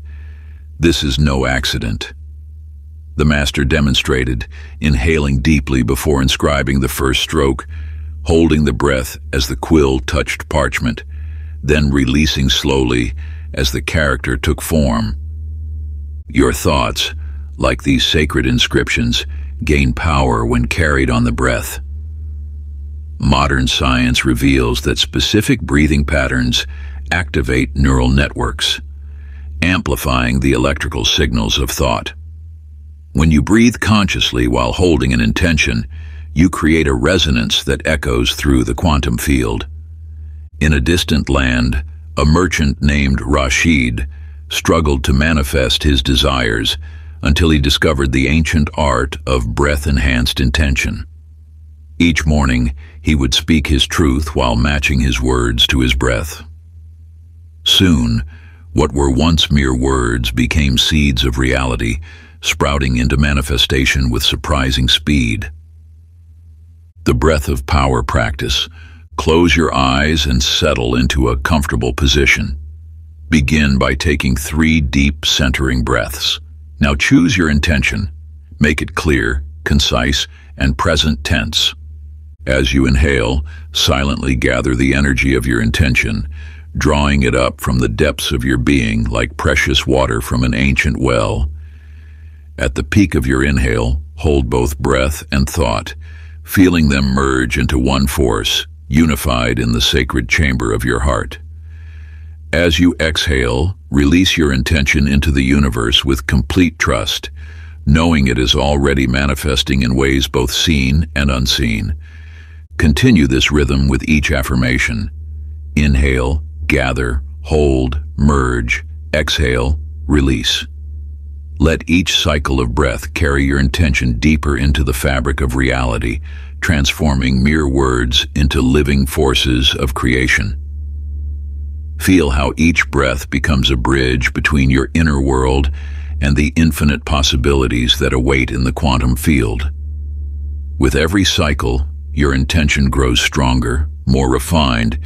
This is no accident. The master demonstrated, inhaling deeply before inscribing the first stroke, holding the breath as the quill touched parchment, then releasing slowly as the character took form. Your thoughts, like these sacred inscriptions, gain power when carried on the breath. Modern science reveals that specific breathing patterns activate neural networks, amplifying the electrical signals of thought. When you breathe consciously while holding an intention, you create a resonance that echoes through the quantum field. In a distant land, a merchant named Rashid struggled to manifest his desires until he discovered the ancient art of breath-enhanced intention. Each morning, he would speak his truth while matching his words to his breath. Soon, what were once mere words became seeds of reality, sprouting into manifestation with surprising speed. The breath of power practice. Close your eyes and settle into a comfortable position. Begin by taking 3 deep, centering breaths. Now choose your intention. Make it clear, concise, and present tense. As you inhale, silently gather the energy of your intention, drawing it up from the depths of your being like precious water from an ancient well. At the peak of your inhale, hold both breath and thought, feeling them merge into one force, unified in the sacred chamber of your heart. As you exhale, release your intention into the universe with complete trust, knowing it is already manifesting in ways both seen and unseen. Continue this rhythm with each affirmation. Inhale, gather, hold, merge, exhale, release. Let each cycle of breath carry your intention deeper into the fabric of reality, transforming mere words into living forces of creation. Feel how each breath becomes a bridge between your inner world and the infinite possibilities that await in the quantum field. With every cycle, your intention grows stronger, more refined,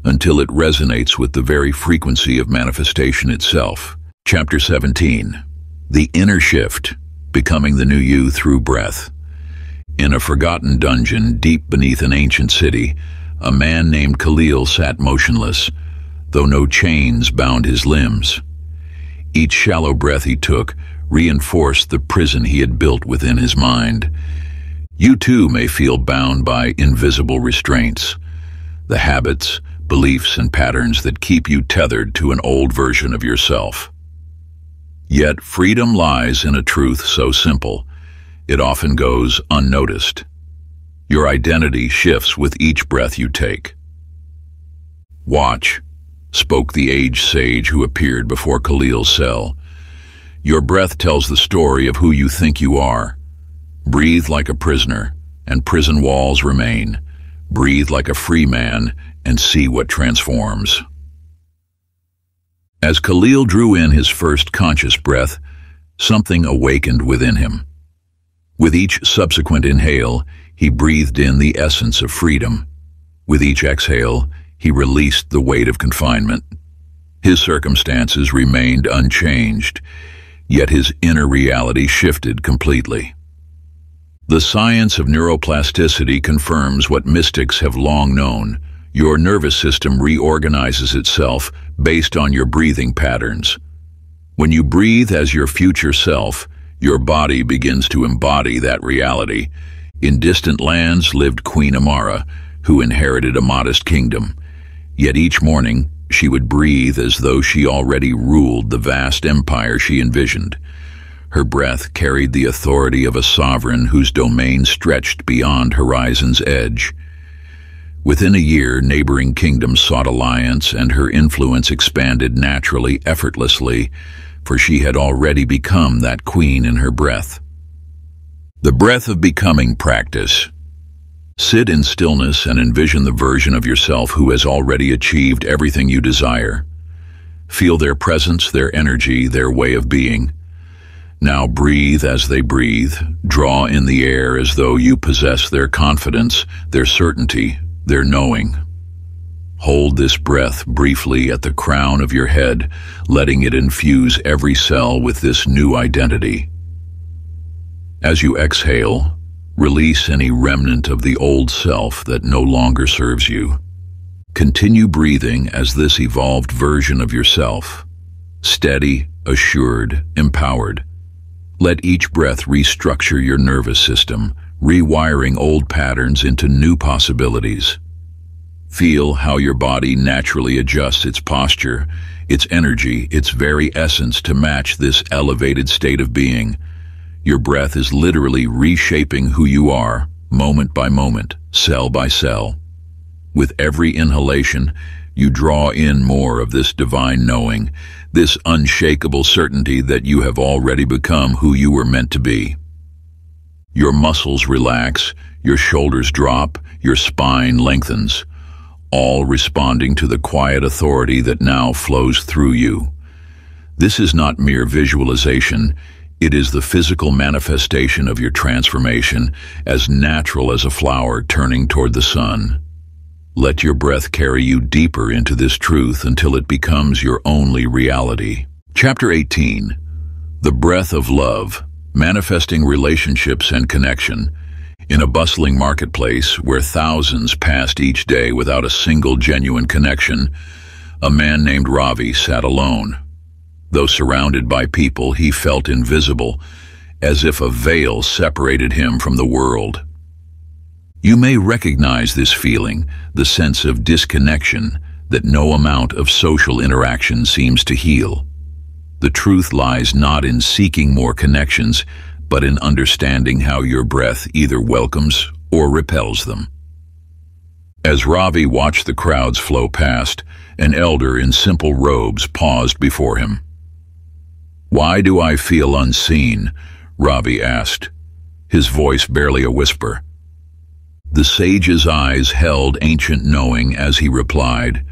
until it resonates with the very frequency of manifestation itself. Chapter 17. The Inner Shift, Becoming the New You Through Breath. In a forgotten dungeon deep beneath an ancient city, a man named Khalil sat motionless, though no chains bound his limbs. Each shallow breath he took reinforced the prison he had built within his mind. You too may feel bound by invisible restraints, the habits, beliefs, and patterns that keep you tethered to an old version of yourself. Yet freedom lies in a truth so simple, it often goes unnoticed. Your identity shifts with each breath you take. "Watch," spoke the aged sage who appeared before Khalil's cell. "Your breath tells the story of who you think you are. Breathe like a prisoner, and prison walls remain. Breathe like a free man, and see what transforms." As Khalil drew in his first conscious breath, something awakened within him. With each subsequent inhale, he breathed in the essence of freedom. With each exhale, he released the weight of confinement. His circumstances remained unchanged, yet his inner reality shifted completely. The science of neuroplasticity confirms what mystics have long known. Your nervous system reorganizes itself based on your breathing patterns. When you breathe as your future self, your body begins to embody that reality. In distant lands lived Queen Amara, who inherited a modest kingdom. Yet each morning, she would breathe as though she already ruled the vast empire she envisioned. Her breath carried the authority of a sovereign whose domain stretched beyond horizon's edge. Within a year, neighboring kingdoms sought alliance, and her influence expanded naturally, effortlessly, for she had already become that queen in her breath. The breath of becoming practice. Sit in stillness and envision the version of yourself who has already achieved everything you desire. Feel their presence, their energy, their way of being. Now breathe as they breathe. Draw in the air as though you possess their confidence, their certainty, their knowing. Hold this breath briefly at the crown of your head, letting it infuse every cell with this new identity. As you exhale, release any remnant of the old self that no longer serves you. Continue breathing as this evolved version of yourself, steady, assured, empowered. Let each breath restructure your nervous system, rewiring old patterns into new possibilities. Feel how your body naturally adjusts its posture, its energy, its very essence to match this elevated state of being. Your breath is literally reshaping who you are, moment by moment, cell by cell. With every inhalation, you draw in more of this divine knowing, this unshakable certainty that you have already become who you were meant to be. Your muscles relax, your shoulders drop, your spine lengthens, all responding to the quiet authority that now flows through you. This is not mere visualization. It is the physical manifestation of your transformation, as natural as a flower turning toward the sun. Let your breath carry you deeper into this truth until it becomes your only reality. Chapter 18. The Breath of Love, Manifesting Relationships and Connection. In a bustling marketplace where thousands passed each day without a single genuine connection, a man named Ravi sat alone. Though surrounded by people, he felt invisible, as if a veil separated him from the world. You may recognize this feeling, the sense of disconnection that no amount of social interaction seems to heal. The truth lies not in seeking more connections, but in understanding how your breath either welcomes or repels them. As Ravi watched the crowds flow past, an elder in simple robes paused before him. "Why do I feel unseen?" Ravi asked, his voice barely a whisper. The sage's eyes held ancient knowing as he replied,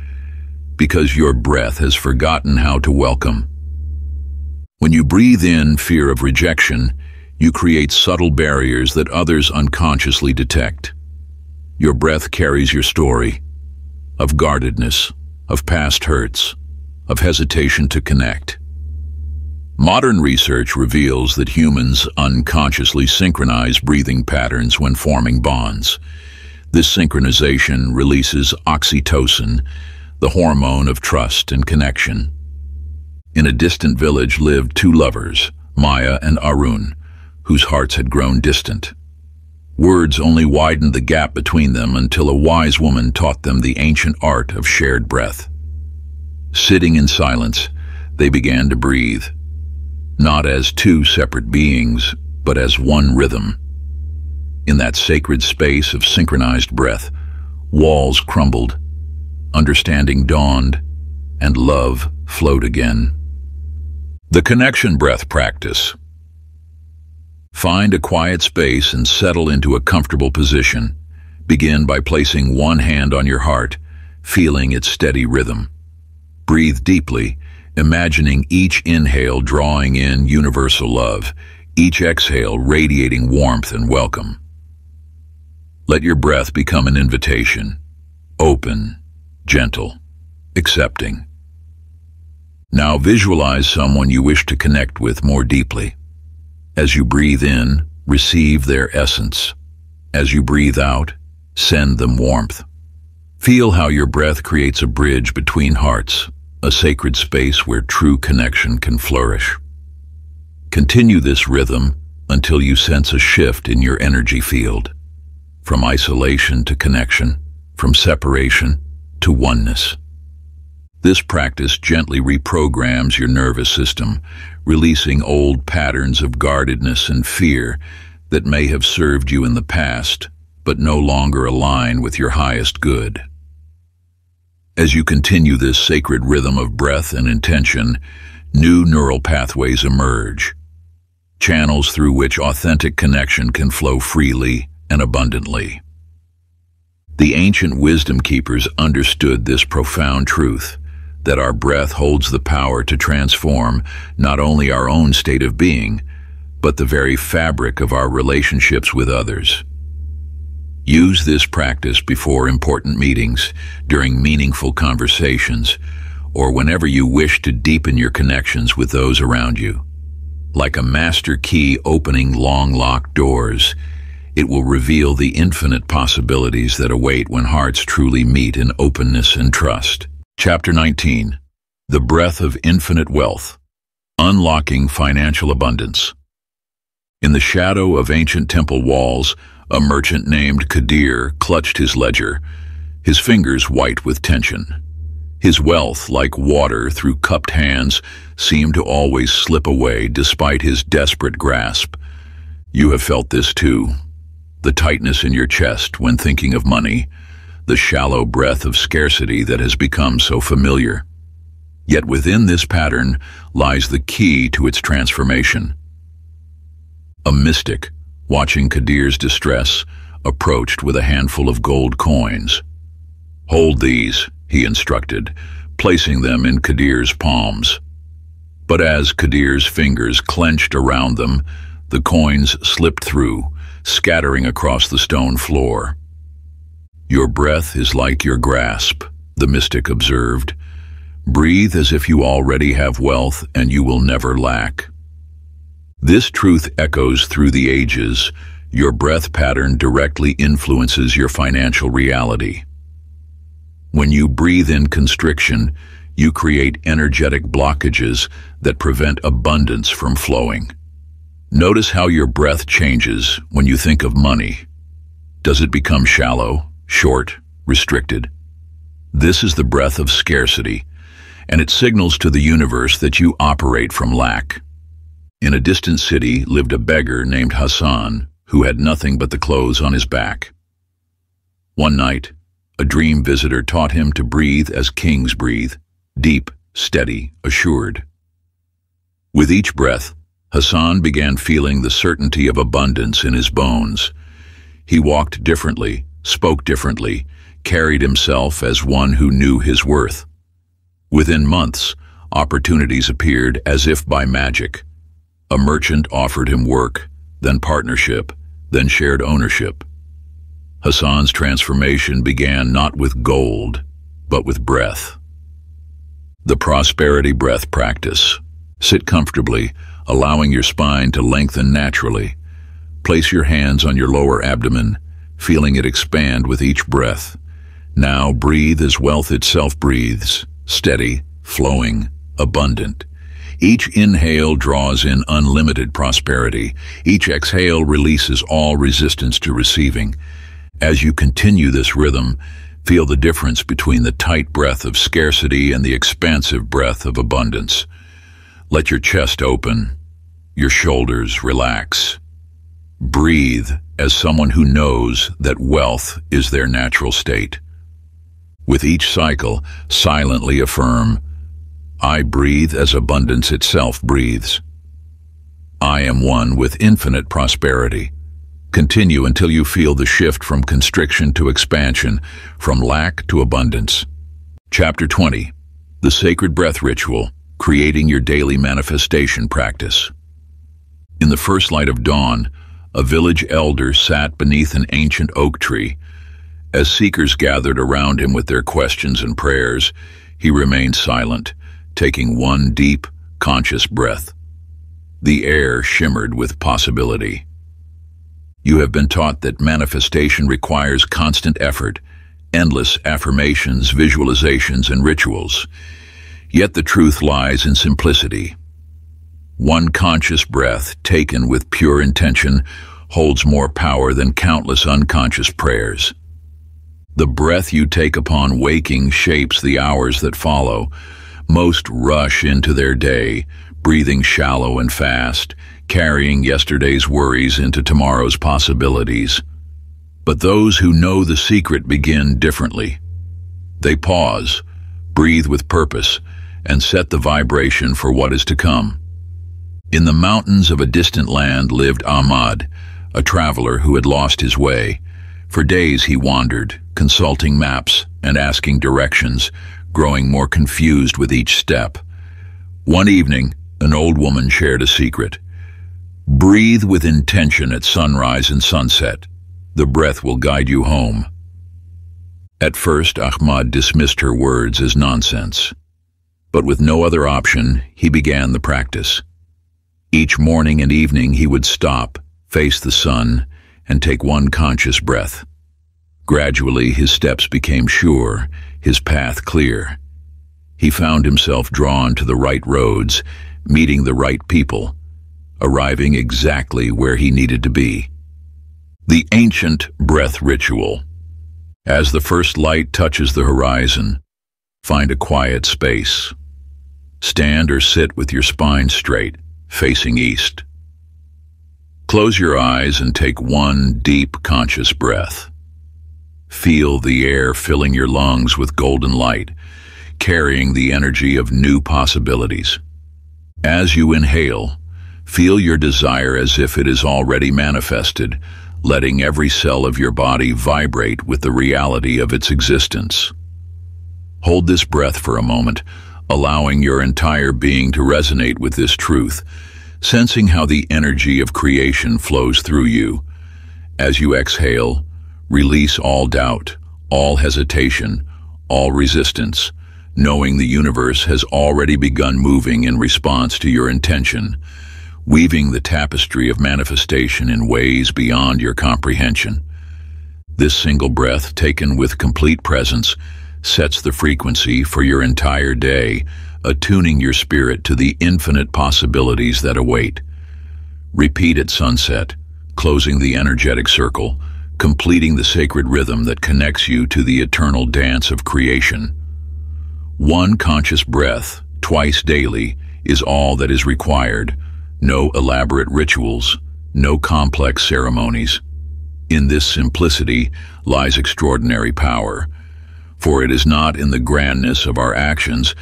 "Because your breath has forgotten how to welcome." When you breathe in fear of rejection, you create subtle barriers that others unconsciously detect. Your breath carries your story, of guardedness, of past hurts, of hesitation to connect. Modern research reveals that humans unconsciously synchronize breathing patterns when forming bonds. This synchronization releases oxytocin, the hormone of trust and connection. In a distant village lived two lovers, Maya and Arun, whose hearts had grown distant. Words only widened the gap between them until a wise woman taught them the ancient art of shared breath. Sitting in silence, they began to breathe, not as two separate beings, but as one rhythm. In that sacred space of synchronized breath, walls crumbled, understanding dawned, and love flowed again. The connection breath practice. Find a quiet space and settle into a comfortable position. Begin by placing one hand on your heart, feeling its steady rhythm. Breathe deeply, imagining each inhale drawing in universal love, each exhale radiating warmth and welcome. Let your breath become an invitation, open, gentle, accepting. Now visualize someone you wish to connect with more deeply. As you breathe in, receive their essence. As you breathe out, send them warmth. Feel how your breath creates a bridge between hearts, a sacred space where true connection can flourish. Continue this rhythm until you sense a shift in your energy field, from isolation to connection, from separation to oneness. This practice gently reprograms your nervous system, releasing old patterns of guardedness and fear that may have served you in the past, but no longer align with your highest good. As you continue this sacred rhythm of breath and intention, new neural pathways emerge, channels through which authentic connection can flow freely and abundantly. The ancient wisdom keepers understood this profound truth, that our breath holds the power to transform not only our own state of being, but the very fabric of our relationships with others. Use this practice before important meetings, during meaningful conversations, or whenever you wish to deepen your connections with those around you. Like a master key opening long-locked doors, it will reveal the infinite possibilities that await when hearts truly meet in openness and trust. Chapter 19. The Breath of Infinite Wealth. Unlocking Financial Abundance. In the shadow of ancient temple walls, a merchant named Kadir clutched his ledger, his fingers white with tension. His wealth, like water through cupped hands, seemed to always slip away despite his desperate grasp. You have felt this too. The tightness in your chest when thinking of money, the shallow breath of scarcity that has become so familiar. Yet within this pattern lies the key to its transformation. A mystic, watching Kadir's distress, approached with a handful of gold coins. "Hold these," he instructed, placing them in Kadir's palms. But as Kadir's fingers clenched around them, the coins slipped through, scattering across the stone floor. "Your breath is like your grasp," the mystic observed. "Breathe as if you already have wealth and you will never lack." This truth echoes through the ages. Your breath pattern directly influences your financial reality. When you breathe in constriction, you create energetic blockages that prevent abundance from flowing. Notice how your breath changes when you think of money. Does it become shallow, short, restricted? This is the breath of scarcity, and it signals to the universe that you operate from lack. In a distant city lived a beggar named Hassan, who had nothing but the clothes on his back. One night, a dream visitor taught him to breathe as kings breathe, deep, steady, assured. With each breath, Hassan began feeling the certainty of abundance in his bones. He walked differently, spoke differently, carried himself as one who knew his worth. Within months, opportunities appeared as if by magic. A merchant offered him work, then partnership, then shared ownership. Hassan's transformation began not with gold, but with breath. The prosperity breath practice. Sit comfortably, allowing your spine to lengthen naturally. Place your hands on your lower abdomen, feeling it expand with each breath. Now breathe as wealth itself breathes, steady, flowing, abundant. Each inhale draws in unlimited prosperity. Each exhale releases all resistance to receiving. As you continue this rhythm, feel the difference between the tight breath of scarcity and the expansive breath of abundance. Let your chest open, your shoulders relax. Breathe as someone who knows that wealth is their natural state. With each cycle, silently affirm, I breathe as abundance itself breathes. I am one with infinite prosperity. Continue until you feel the shift from constriction to expansion, from lack to abundance. Chapter 20. The Sacred Breath Ritual, Creating Your Daily Manifestation Practice. In the first light of dawn, a village elder sat beneath an ancient oak tree. As seekers gathered around him with their questions and prayers, he remained silent, taking one deep, conscious breath. The air shimmered with possibility. You have been taught that manifestation requires constant effort, endless affirmations, visualizations, and rituals. Yet the truth lies in simplicity. One conscious breath, taken with pure intention, holds more power than countless unconscious prayers. The breath you take upon waking shapes the hours that follow. Most rush into their day, breathing shallow and fast, carrying yesterday's worries into tomorrow's possibilities. But those who know the secret begin differently. They pause, breathe with purpose, and set the vibration for what is to come. In the mountains of a distant land lived Ahmad, a traveler who had lost his way. For days he wandered, consulting maps and asking directions, growing more confused with each step. One evening, an old woman shared a secret. Breathe with intention at sunrise and sunset. The breath will guide you home. At first, Ahmad dismissed her words as nonsense. But with no other option, he began the practice. Each morning and evening he would stop, face the sun, and take one conscious breath. Gradually, his steps became sure, his path clear. He found himself drawn to the right roads, meeting the right people, arriving exactly where he needed to be. The ancient breath ritual. As the first light touches the horizon, find a quiet space. Stand or sit with your spine straight, facing east. Close your eyes and take one deep, conscious breath. Feel the air filling your lungs with golden light, carrying the energy of new possibilities. As you inhale, feel your desire as if it is already manifested, letting every cell of your body vibrate with the reality of its existence. Hold this breath for a moment, allowing your entire being to resonate with this truth, sensing how the energy of creation flows through you. As you exhale, release all doubt, all hesitation, all resistance, knowing the universe has already begun moving in response to your intention, weaving the tapestry of manifestation in ways beyond your comprehension. This single breath, taken with complete presence, sets the frequency for your entire day, attuning your spirit to the infinite possibilities that await. Repeat at sunset, closing the energetic circle, completing the sacred rhythm that connects you to the eternal dance of creation. One conscious breath, twice daily, is all that is required. No elaborate rituals, no complex ceremonies. In this simplicity lies extraordinary power, for it is not in the grandness of our actions,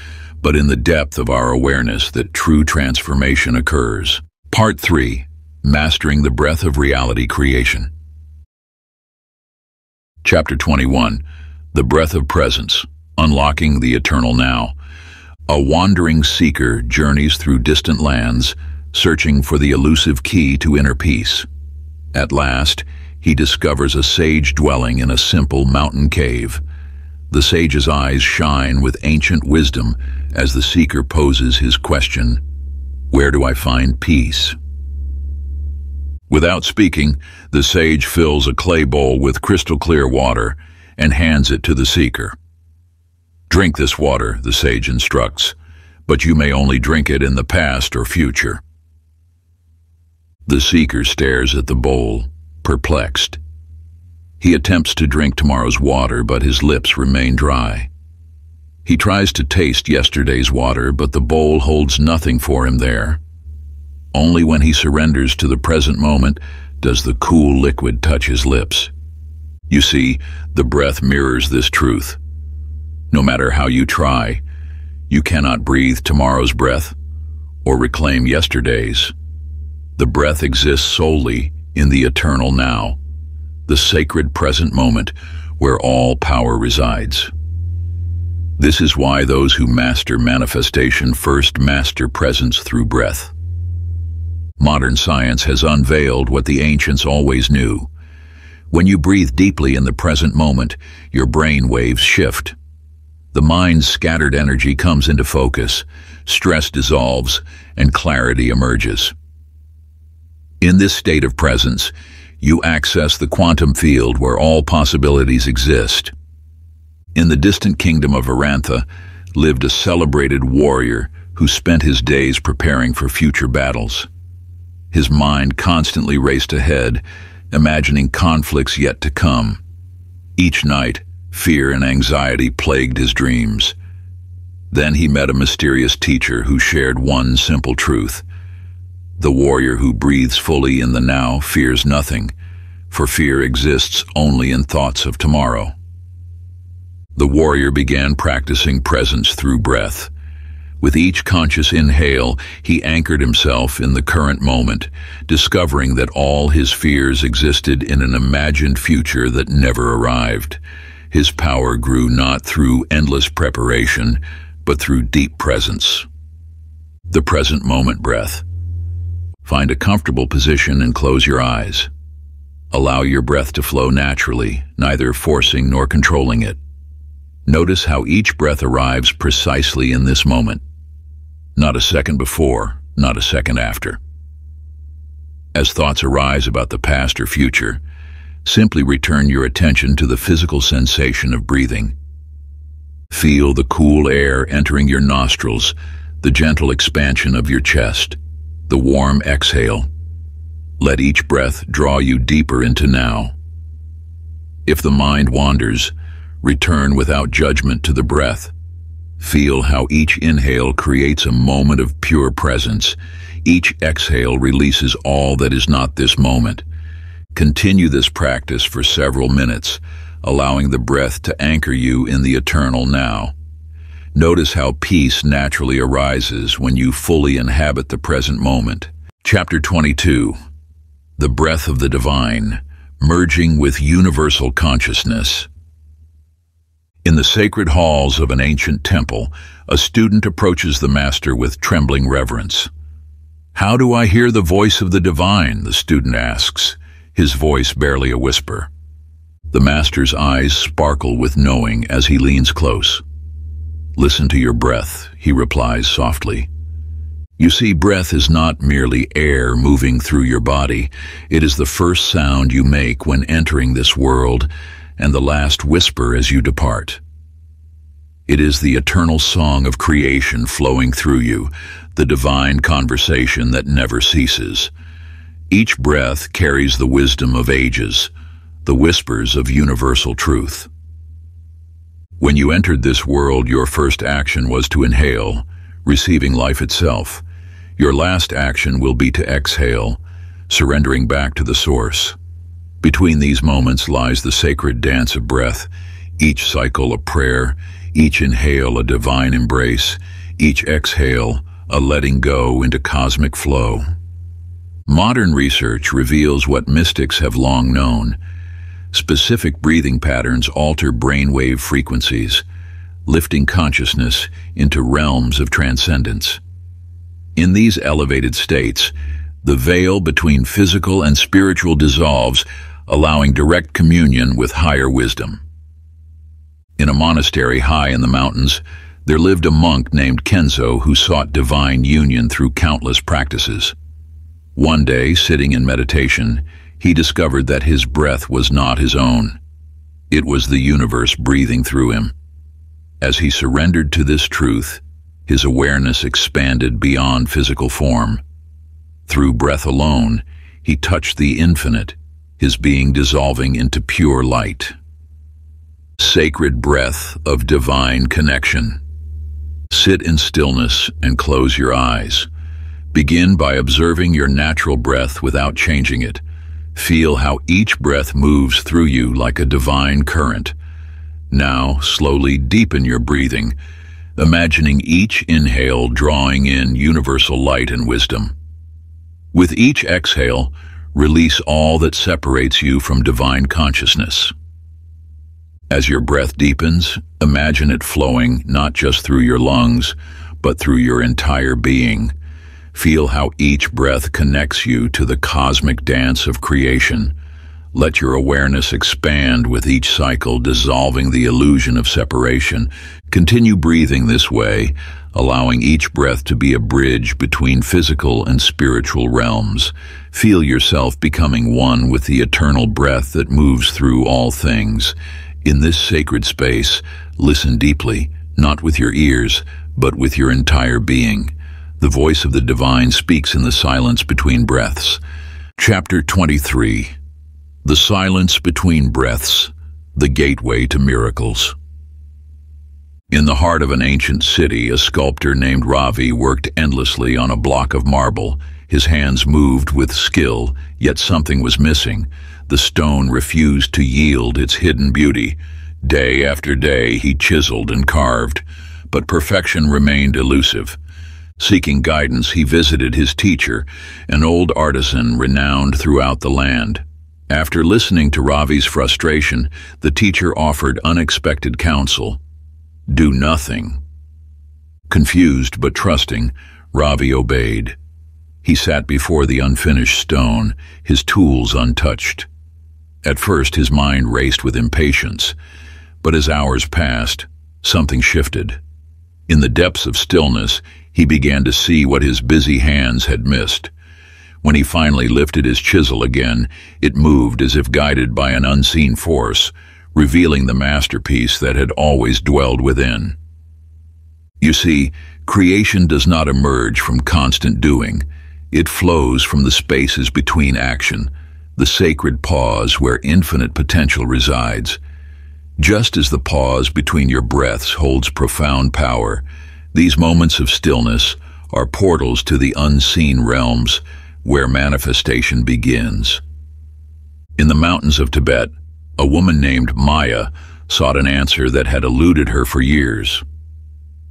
but in the depth of our awareness that true transformation occurs. Part 3. Mastering the Breath of Reality Creation. Chapter 21. The Breath of Presence, Unlocking the Eternal Now. A wandering seeker journeys through distant lands, searching for the elusive key to inner peace. At last, he discovers a sage dwelling in a simple mountain cave. The sage's eyes shine with ancient wisdom as the seeker poses his question, "Where do I find peace?" Without speaking, the sage fills a clay bowl with crystal clear water and hands it to the seeker. "Drink this water," the sage instructs, "but you may only drink it in the past or future." The seeker stares at the bowl, perplexed. He attempts to drink tomorrow's water, but his lips remain dry. He tries to taste yesterday's water, but the bowl holds nothing for him there. Only when he surrenders to the present moment does the cool liquid touch his lips. You see, the breath mirrors this truth. No matter how you try, you cannot breathe tomorrow's breath or reclaim yesterday's. The breath exists solely in the eternal now, the sacred present moment where all power resides. This is why those who master manifestation first master presence through breath. Modern science has unveiled what the ancients always knew. When you breathe deeply in the present moment, your brain waves shift. The mind's scattered energy comes into focus, stress dissolves, and clarity emerges. In this state of presence, you access the quantum field where all possibilities exist. In the distant kingdom of Arantha lived a celebrated warrior who spent his days preparing for future battles. His mind constantly raced ahead, imagining conflicts yet to come. Each night, fear and anxiety plagued his dreams. Then he met a mysterious teacher who shared one simple truth. The warrior who breathes fully in the now fears nothing, for fear exists only in thoughts of tomorrow. The warrior began practicing presence through breath. With each conscious inhale, he anchored himself in the current moment, discovering that all his fears existed in an imagined future that never arrived. His power grew not through endless preparation, but through deep presence. The present moment breath. Find a comfortable position and close your eyes. Allow your breath to flow naturally, neither forcing nor controlling it. Notice how each breath arrives precisely in this moment. Not a second before, not a second after. As thoughts arise about the past or future, simply return your attention to the physical sensation of breathing. Feel the cool air entering your nostrils, the gentle expansion of your chest, the warm exhale. Let each breath draw you deeper into now. If the mind wanders, return without judgment to the breath. Feel how each inhale creates a moment of pure presence. Each exhale releases all that is not this moment. Continue this practice for several minutes, allowing the breath to anchor you in the eternal now. Notice how peace naturally arises when you fully inhabit the present moment. Chapter 22. The Breath of the Divine, Merging with Universal Consciousness. In the sacred halls of an ancient temple, a student approaches the master with trembling reverence. "How do I hear the voice of the divine?" the student asks, his voice barely a whisper. The master's eyes sparkle with knowing as he leans close. "Listen to your breath," he replies softly. You see, breath is not merely air moving through your body. It is the first sound you make when entering this world, and the last whisper as you depart. It is the eternal song of creation flowing through you, the divine conversation that never ceases. Each breath carries the wisdom of ages, the whispers of universal truth. When you entered this world, your first action was to inhale, receiving life itself. Your last action will be to exhale, surrendering back to the source. Between these moments lies the sacred dance of breath, each cycle a prayer, each inhale a divine embrace, each exhale a letting go into cosmic flow. Modern research reveals what mystics have long known. Specific breathing patterns alter brainwave frequencies, lifting consciousness into realms of transcendence. In these elevated states, the veil between physical and spiritual dissolves, allowing direct communion with higher wisdom. In a monastery high in the mountains, there lived a monk named Kenzo who sought divine union through countless practices. One day, sitting in meditation, he discovered that his breath was not his own. It was the universe breathing through him. As he surrendered to this truth, his awareness expanded beyond physical form. Through breath alone, he touched the infinite, his being dissolving into pure light. Sacred breath of divine connection. Sit in stillness and close your eyes. Begin by observing your natural breath without changing it. Feel how each breath moves through you like a divine current. Now, slowly deepen your breathing, imagining each inhale drawing in universal light and wisdom. With each exhale, release all that separates you from divine consciousness. As your breath deepens, imagine it flowing not just through your lungs, but through your entire being. Feel how each breath connects you to the cosmic dance of creation. Let your awareness expand with each cycle, dissolving the illusion of separation. Continue breathing this way, allowing each breath to be a bridge between physical and spiritual realms. Feel yourself becoming one with the eternal breath that moves through all things. In this sacred space, listen deeply, not with your ears, but with your entire being. The voice of the divine speaks in the silence between breaths. Chapter 23. The Silence Between Breaths, the Gateway to Miracles. In the heart of an ancient city, a sculptor named Ravi worked endlessly on a block of marble. His hands moved with skill, yet something was missing. The stone refused to yield its hidden beauty. Day after day he chiseled and carved, but perfection remained elusive. Seeking guidance, he visited his teacher, an old artisan renowned throughout the land. After listening to Ravi's frustration, the teacher offered unexpected counsel. Do nothing. Confused but trusting, Ravi obeyed. He sat before the unfinished stone, his tools untouched. At first his mind raced with impatience, but as hours passed, something shifted. In the depths of stillness, he began to see what his busy hands had missed. When he finally lifted his chisel again, it moved as if guided by an unseen force, revealing the masterpiece that had always dwelled within. You see, creation does not emerge from constant doing. It flows from the spaces between action, the sacred pause where infinite potential resides. Just as the pause between your breaths holds profound power, these moments of stillness are portals to the unseen realms where manifestation begins. In the mountains of Tibet, a woman named Maya sought an answer that had eluded her for years.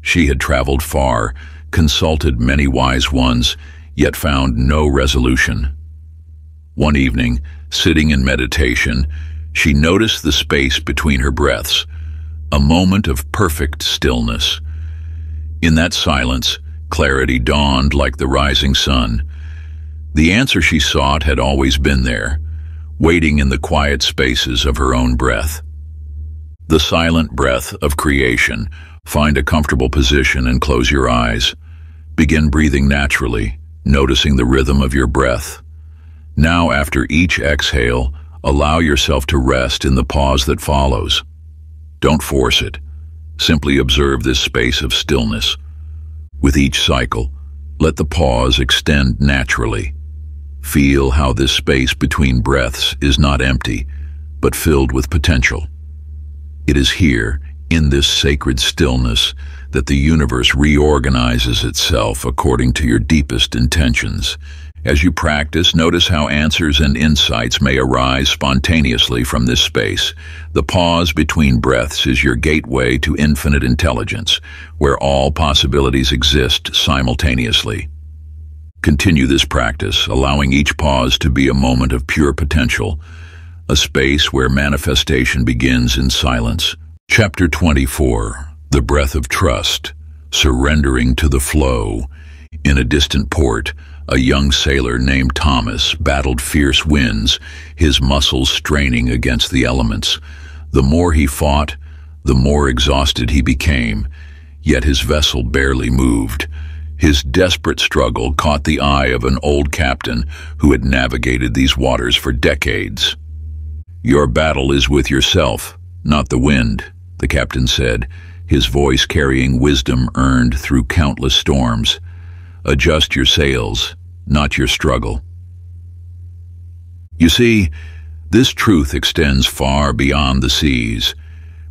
She had traveled far, consulted many wise ones, yet found no resolution. One evening, sitting in meditation, she noticed the space between her breaths, a moment of perfect stillness. In that silence, clarity dawned like the rising sun. The answer she sought had always been there, waiting in the quiet spaces of her own breath. The silent breath of creation. Find a comfortable position and close your eyes. Begin breathing naturally, noticing the rhythm of your breath. Now, after each exhale, allow yourself to rest in the pause that follows. Don't force it. Simply observe this space of stillness. With each cycle, let the pause extend naturally. Feel how this space between breaths is not empty, but filled with potential. It is here, in this sacred stillness, that the universe reorganizes itself according to your deepest intentions. As you practice, notice how answers and insights may arise spontaneously from this space. The pause between breaths is your gateway to infinite intelligence, where all possibilities exist simultaneously. Continue this practice, allowing each pause to be a moment of pure potential, a space where manifestation begins in silence. Chapter 24. The Breath of Trust, Surrendering to the Flow. In a distant port, a young sailor named Thomas battled fierce winds, his muscles straining against the elements. The more he fought, the more exhausted he became, yet his vessel barely moved. His desperate struggle caught the eye of an old captain who had navigated these waters for decades. "Your battle is with yourself, not the wind," the captain said, his voice carrying wisdom earned through countless storms. "Adjust your sails, not your struggle." You see, this truth extends far beyond the seas.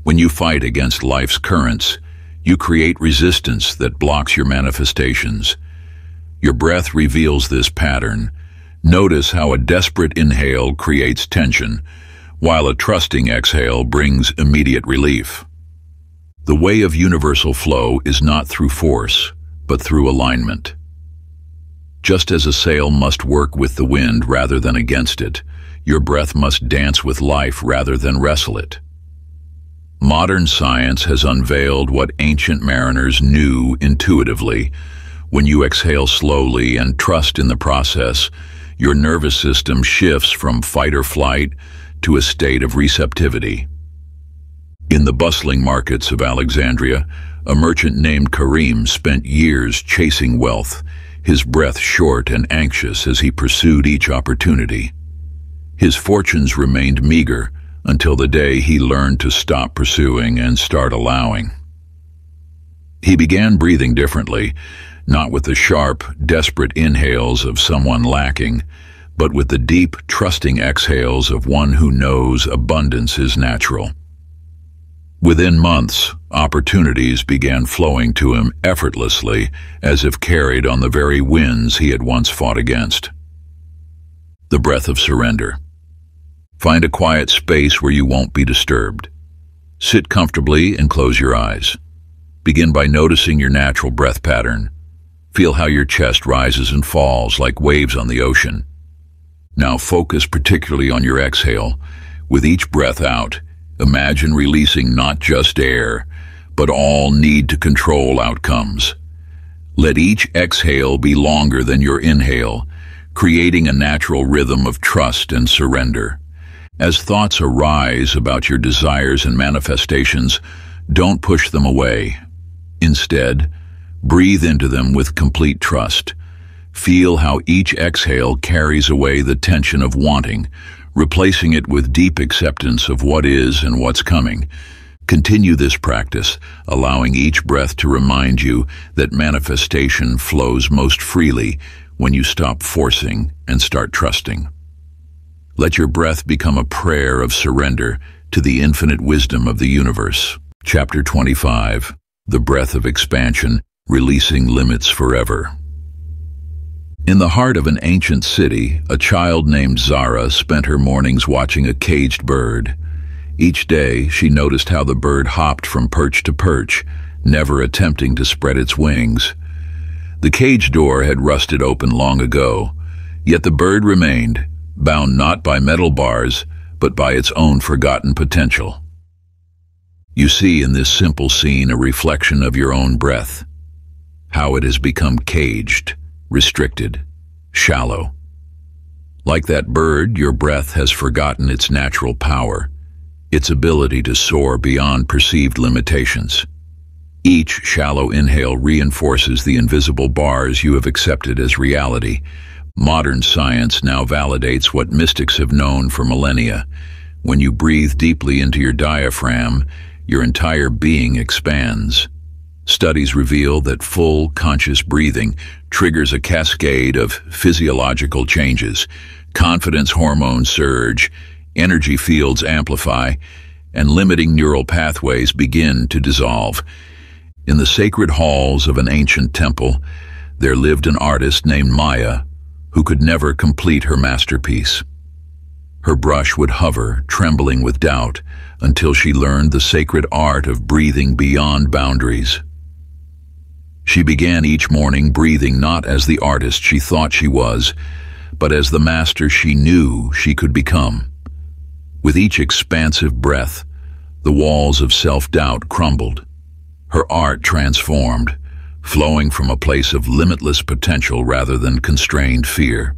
When you fight against life's currents, you create resistance that blocks your manifestations. Your breath reveals this pattern. Notice how a desperate inhale creates tension, while a trusting exhale brings immediate relief. The way of universal flow is not through force, but through alignment. Just as a sail must work with the wind rather than against it, your breath must dance with life rather than wrestle it. Modern science has unveiled what ancient mariners knew intuitively. When you exhale slowly and trust in the process, your nervous system shifts from fight or flight to a state of receptivity. In the bustling markets of Alexandria, a merchant named Karim spent years chasing wealth, his breath short and anxious as he pursued each opportunity. His fortunes remained meager until the day he learned to stop pursuing and start allowing. He began breathing differently, not with the sharp, desperate inhales of someone lacking, but with the deep, trusting exhales of one who knows abundance is natural. Within months, opportunities began flowing to him effortlessly, as if carried on the very winds he had once fought against. The breath of surrender. Find a quiet space where you won't be disturbed. Sit comfortably and close your eyes. Begin by noticing your natural breath pattern. Feel how your chest rises and falls like waves on the ocean. Now focus particularly on your exhale. With each breath out, imagine releasing not just air, but all need to control outcomes. Let each exhale be longer than your inhale, creating a natural rhythm of trust and surrender. As thoughts arise about your desires and manifestations, don't push them away. Instead, breathe into them with complete trust. Feel how each exhale carries away the tension of wanting, replacing it with deep acceptance of what is and what's coming. Continue this practice, allowing each breath to remind you that manifestation flows most freely when you stop forcing and start trusting. Let your breath become a prayer of surrender to the infinite wisdom of the universe. Chapter 25. The Breath of Expansion, Releasing Limits Forever. In the heart of an ancient city, a child named Zara spent her mornings watching a caged bird. Each day, she noticed how the bird hopped from perch to perch, never attempting to spread its wings. The cage door had rusted open long ago, yet the bird remained, bound not by metal bars, but by its own forgotten potential. You see in this simple scene a reflection of your own breath, how it has become caged, restricted, shallow. Like that bird, your breath has forgotten its natural power, its ability to soar beyond perceived limitations. Each shallow inhale reinforces the invisible bars you have accepted as reality. Modern science now validates what mystics have known for millennia. When you breathe deeply into your diaphragm, your entire being expands. Studies reveal that full, conscious breathing triggers a cascade of physiological changes. Confidence hormones surge, energy fields amplify, and limiting neural pathways begin to dissolve. In the sacred halls of an ancient temple, there lived an artist named Maya, who could never complete her masterpiece. Her brush would hover, trembling with doubt, until she learned the sacred art of breathing beyond boundaries. She began each morning breathing not as the artist she thought she was, but as the master she knew she could become. With each expansive breath, the walls of self-doubt crumbled. Her art transformed, flowing from a place of limitless potential rather than constrained fear.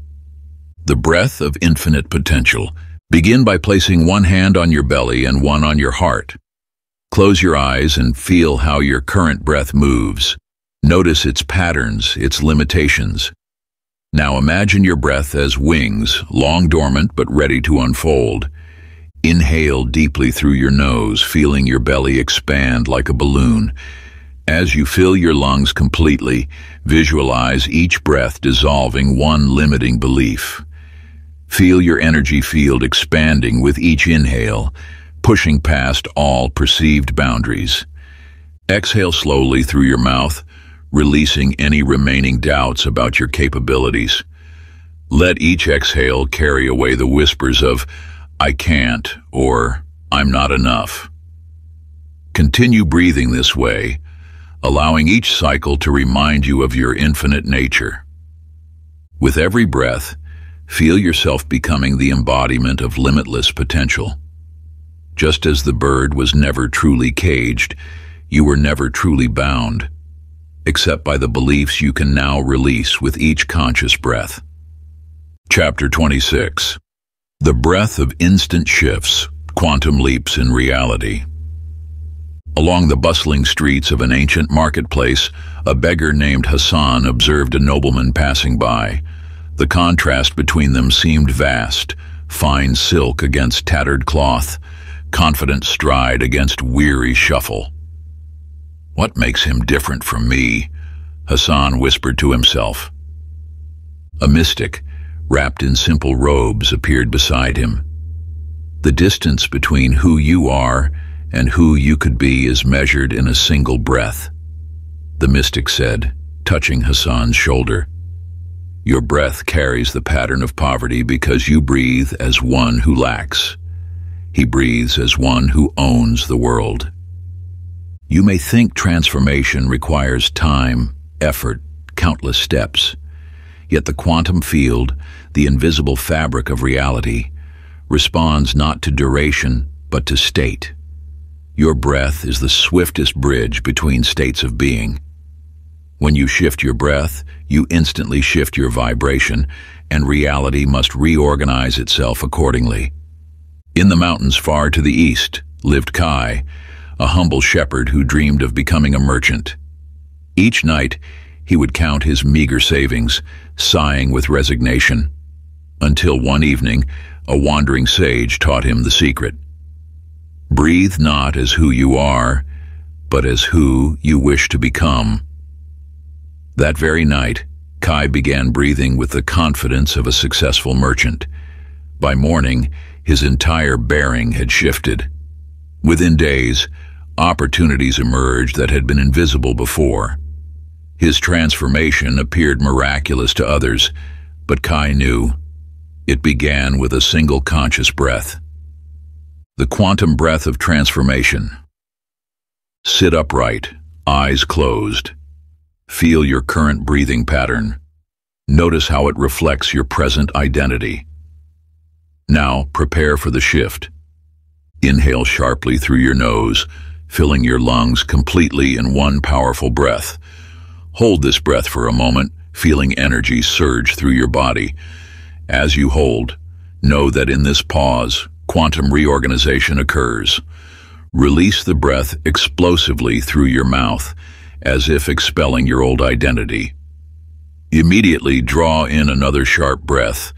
The breath of infinite potential. Begin by placing one hand on your belly and one on your heart. Close your eyes and feel how your current breath moves. Notice its patterns, its limitations. Now imagine your breath as wings, long dormant but ready to unfold. Inhale deeply through your nose, feeling your belly expand like a balloon. As you fill your lungs completely, visualize each breath dissolving one limiting belief. Feel your energy field expanding with each inhale, pushing past all perceived boundaries. Exhale slowly through your mouth, releasing any remaining doubts about your capabilities. Let each exhale carry away the whispers of, "I can't," or "I'm not enough." Continue breathing this way, allowing each cycle to remind you of your infinite nature. With every breath, feel yourself becoming the embodiment of limitless potential. Just as the bird was never truly caged, you were never truly bound, except by the beliefs you can now release with each conscious breath. Chapter 26. The breath of instant shifts, quantum leaps in reality. Along the bustling streets of an ancient marketplace, a beggar named Hassan observed a nobleman passing by. The contrast between them seemed vast, fine silk against tattered cloth, confident stride against weary shuffle. "What makes him different from me?" Hassan whispered to himself. A mystic, wrapped in simple robes, appeared beside him. The distance between who you are and who you could be is measured in a single breath, the mystic said, touching Hassan's shoulder. Your breath carries the pattern of poverty because you breathe as one who lacks. He breathes as one who owns the world. You may think transformation requires time, effort, countless steps. Yet the quantum field, the invisible fabric of reality, responds not to duration, but to state. Your breath is the swiftest bridge between states of being. When you shift your breath, you instantly shift your vibration, and reality must reorganize itself accordingly. In the mountains far to the east lived Kai, a humble shepherd who dreamed of becoming a merchant. Each night, he would count his meager savings, sighing with resignation, until one evening, a wandering sage taught him the secret. Breathe not as who you are, but as who you wish to become. That very night, Kai began breathing with the confidence of a successful merchant. By morning, his entire bearing had shifted. Within days, opportunities emerged that had been invisible before. His transformation appeared miraculous to others, but Kai knew it began with a single conscious breath. The quantum breath of transformation. Sit upright, eyes closed. Feel your current breathing pattern. Notice how it reflects your present identity. Now prepare for the shift. Inhale sharply through your nose, filling your lungs completely in one powerful breath. Hold this breath for a moment, feeling energy surge through your body. As you hold, know that in this pause, quantum reorganization occurs. Release the breath explosively through your mouth, as if expelling your old identity. Immediately draw in another sharp breath,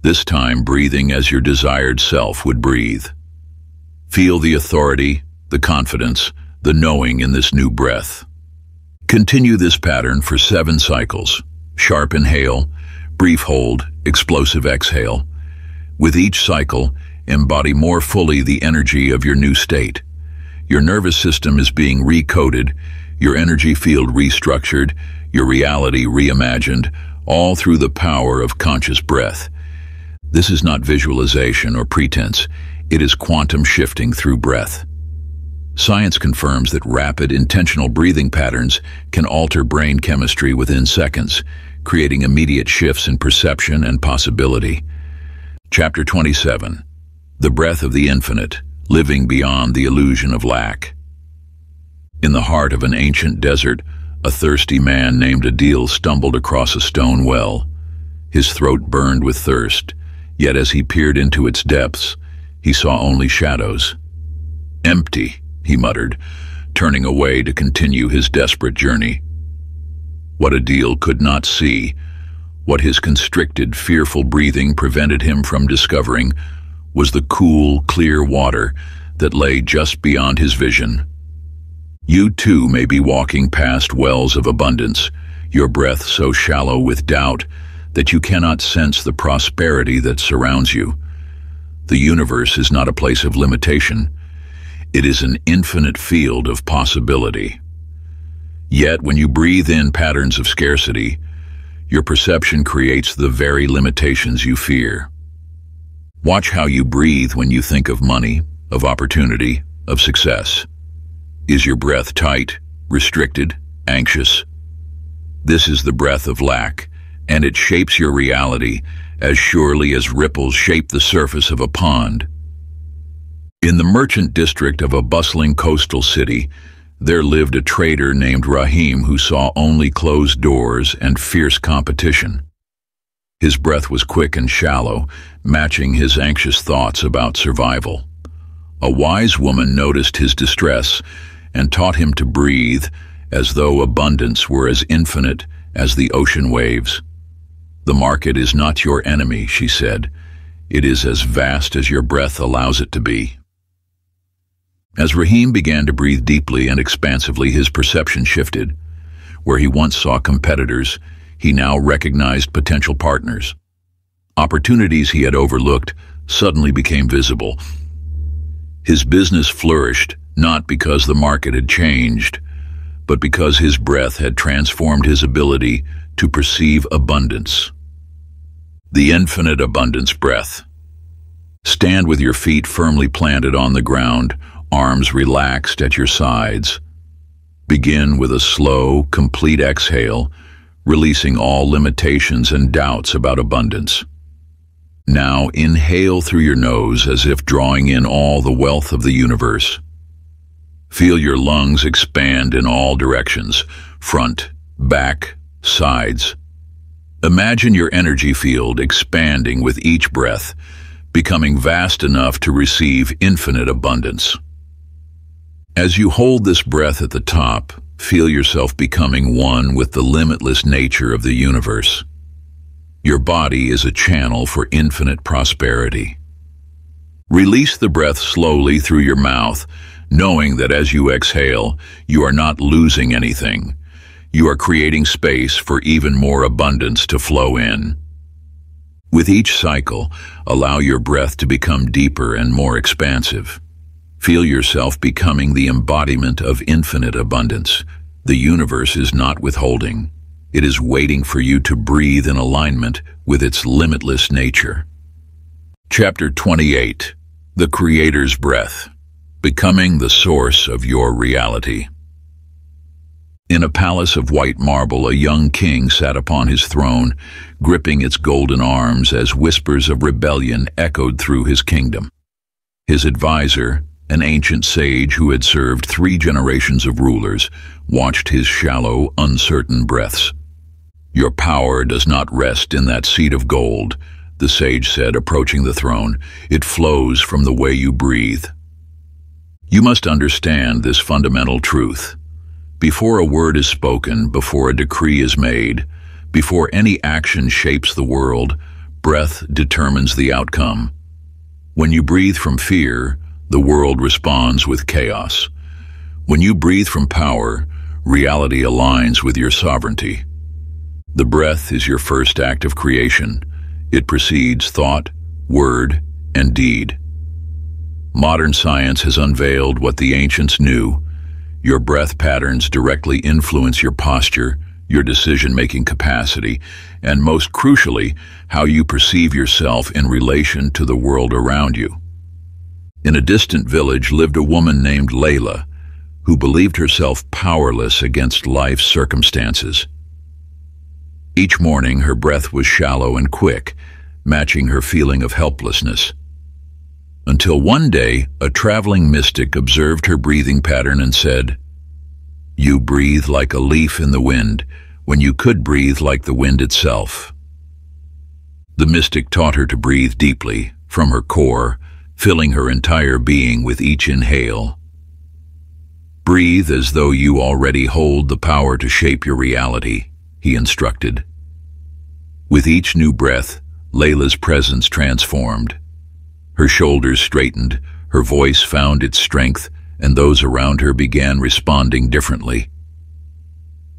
this time breathing as your desired self would breathe. Feel the authority, the confidence, the knowing in this new breath. Continue this pattern for 7 cycles. Sharp inhale, brief hold, explosive exhale. With each cycle, embody more fully the energy of your new state. Your nervous system is being recoded, your energy field restructured, your reality reimagined, all through the power of conscious breath. This is not visualization or pretense, it is quantum shifting through breath. Science confirms that rapid, intentional breathing patterns can alter brain chemistry within seconds, creating immediate shifts in perception and possibility. Chapter 27. The breath of the infinite, living beyond the illusion of lack. In the heart of an ancient desert, a thirsty man named Adil stumbled across a stone well. His throat burned with thirst, yet as he peered into its depths, he saw only shadows. Empty, he muttered, turning away to continue his desperate journey. What Adil could not see, what his constricted, fearful breathing prevented him from discovering, was the cool, clear water that lay just beyond his vision. You too may be walking past wells of abundance, your breath so shallow with doubt that you cannot sense the prosperity that surrounds you. The universe is not a place of limitation. It is an infinite field of possibility. Yet, when you breathe in patterns of scarcity, your perception creates the very limitations you fear. Watch how you breathe when you think of money, of opportunity, of success. Is your breath tight, restricted, anxious? This is the breath of lack, and it shapes your reality as surely as ripples shape the surface of a pond. In the merchant district of a bustling coastal city, there lived a trader named Rahim who saw only closed doors and fierce competition. His breath was quick and shallow, matching his anxious thoughts about survival. A wise woman noticed his distress and taught him to breathe as though abundance were as infinite as the ocean waves. "The market is not your enemy," she said. "It is as vast as your breath allows it to be." As Rahim began to breathe deeply and expansively, his perception shifted. Where he once saw competitors, he now recognized potential partners. Opportunities he had overlooked suddenly became visible. His business flourished, not because the market had changed, but because his breath had transformed his ability to perceive abundance. The infinite abundance breath. Stand with your feet firmly planted on the ground, arms relaxed at your sides. Begin with a slow, complete exhale, releasing all limitations and doubts about abundance. Now inhale through your nose as if drawing in all the wealth of the universe. Feel your lungs expand in all directions, front, back, sides. Imagine your energy field expanding with each breath, becoming vast enough to receive infinite abundance. As you hold this breath at the top, feel yourself becoming one with the limitless nature of the universe. Your body is a channel for infinite prosperity. Release the breath slowly through your mouth, knowing that as you exhale, you are not losing anything. You are creating space for even more abundance to flow in. With each cycle, allow your breath to become deeper and more expansive. Feel yourself becoming the embodiment of infinite abundance. The universe is not withholding. It is waiting for you to breathe in alignment with its limitless nature. Chapter 28. The Creator's Breath. Becoming the source of your reality. In a palace of white marble, a young king sat upon his throne, gripping its golden arms as whispers of rebellion echoed through his kingdom. His advisor, an ancient sage who had served 3 generations of rulers, watched his shallow, uncertain breaths. "Your power does not rest in that seat of gold," the sage said, approaching the throne. "It flows from the way you breathe. You must understand this fundamental truth. Before a word is spoken, before a decree is made, before any action shapes the world, breath determines the outcome. When you breathe from fear, the world responds with chaos. When you breathe from power, reality aligns with your sovereignty. The breath is your first act of creation. It precedes thought, word, and deed. Modern science has unveiled what the ancients knew. Your breath patterns directly influence your posture, your decision-making capacity, and most crucially, how you perceive yourself in relation to the world around you. In a distant village lived a woman named Layla, who believed herself powerless against life's circumstances. Each morning, her breath was shallow and quick, matching her feeling of helplessness. Until one day, a traveling mystic observed her breathing pattern and said, "You breathe like a leaf in the wind, when you could breathe like the wind itself." The mystic taught her to breathe deeply, from her core, filling her entire being with each inhale. Breathe as though you already hold the power to shape your reality, he instructed. With each new breath, Layla's presence transformed. Her shoulders straightened, her voice found its strength, and those around her began responding differently.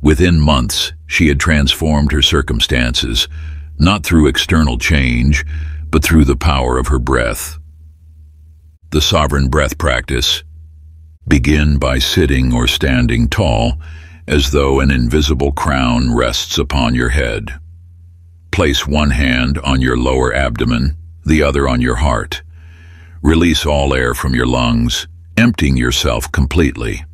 Within months, she had transformed her circumstances, not through external change, but through the power of her breath. The sovereign breath practice. Begin by sitting or standing tall, as though an invisible crown rests upon your head. Place one hand on your lower abdomen, the other on your heart. Release all air from your lungs, emptying yourself completely.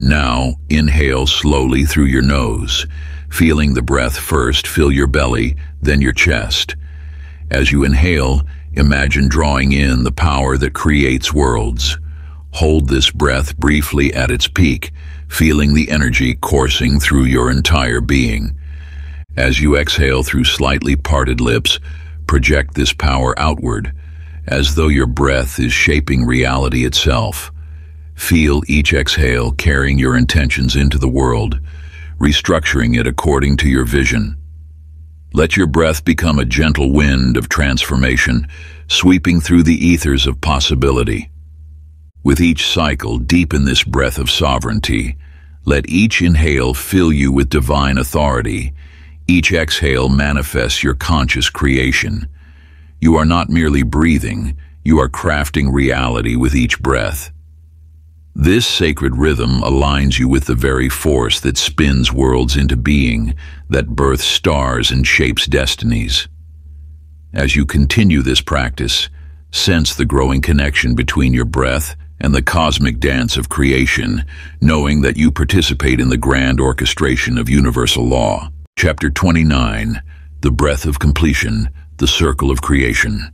Now, inhale slowly through your nose, feeling the breath first fill your belly, then your chest. As you inhale, imagine drawing in the power that creates worlds. Hold this breath briefly at its peak, feeling the energy coursing through your entire being. As you exhale through slightly parted lips, project this power outward, as though your breath is shaping reality itself. Feel each exhale carrying your intentions into the world, restructuring it according to your vision. Let your breath become a gentle wind of transformation, sweeping through the ethers of possibility. With each cycle, deepen this breath of sovereignty. Let each inhale fill you with divine authority. Each exhale manifests your conscious creation. You are not merely breathing, you are crafting reality with each breath. This sacred rhythm aligns you with the very force that spins worlds into being, that births stars and shapes destinies. As you continue this practice, sense the growing connection between your breath and the cosmic dance of creation, knowing that you participate in the grand orchestration of universal law. Chapter 29, The Breath of Completion, the Circle of Creation.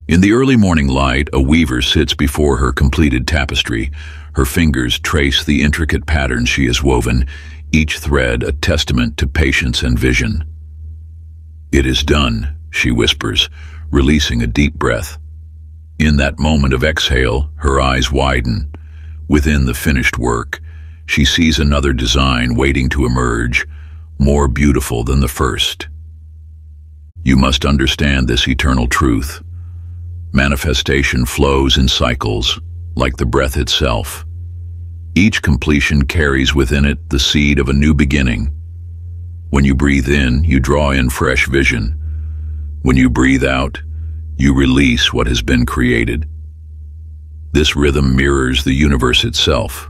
In the early morning light, a weaver sits before her completed tapestry. Her fingers trace the intricate patterns she has woven, each thread a testament to patience and vision. "It is done," she whispers, releasing a deep breath. In that moment of exhale, her eyes widen. Within the finished work, she sees another design waiting to emerge, more beautiful than the first. You must understand this eternal truth. Manifestation flows in cycles, like the breath itself. Each completion carries within it the seed of a new beginning. When you breathe in, you draw in fresh vision. When you breathe out, you release what has been created. This rhythm mirrors the universe itself,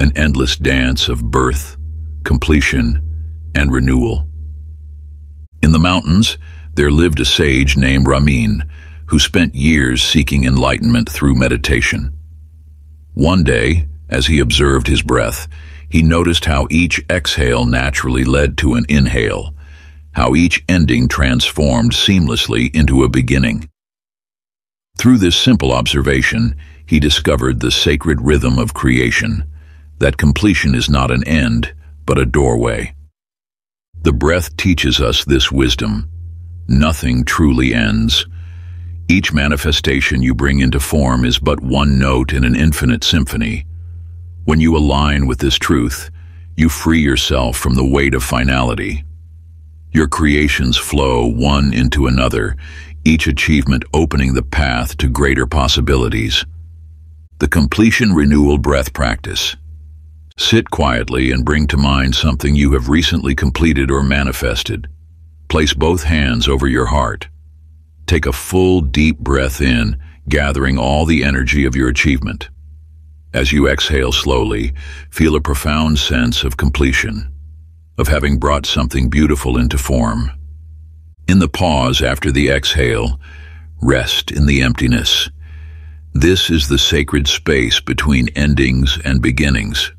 an endless dance of birth, completion, and renewal. In the mountains, there lived a sage named Ramin, who spent years seeking enlightenment through meditation. One day, as he observed his breath, he noticed how each exhale naturally led to an inhale, how each ending transformed seamlessly into a beginning. Through this simple observation, he discovered the sacred rhythm of creation, that completion is not an end, but a doorway. The breath teaches us this wisdom. Nothing truly ends. Each manifestation you bring into form is but one note in an infinite symphony. When you align with this truth, you free yourself from the weight of finality. Your creations flow one into another, each achievement opening the path to greater possibilities. The completion renewal breath practice. Sit quietly and bring to mind something you have recently completed or manifested. Place both hands over your heart. Take a full, deep breath in, gathering all the energy of your achievement. As you exhale slowly, feel a profound sense of completion, of having brought something beautiful into form. In the pause after the exhale, rest in the emptiness. This is the sacred space between endings and beginnings.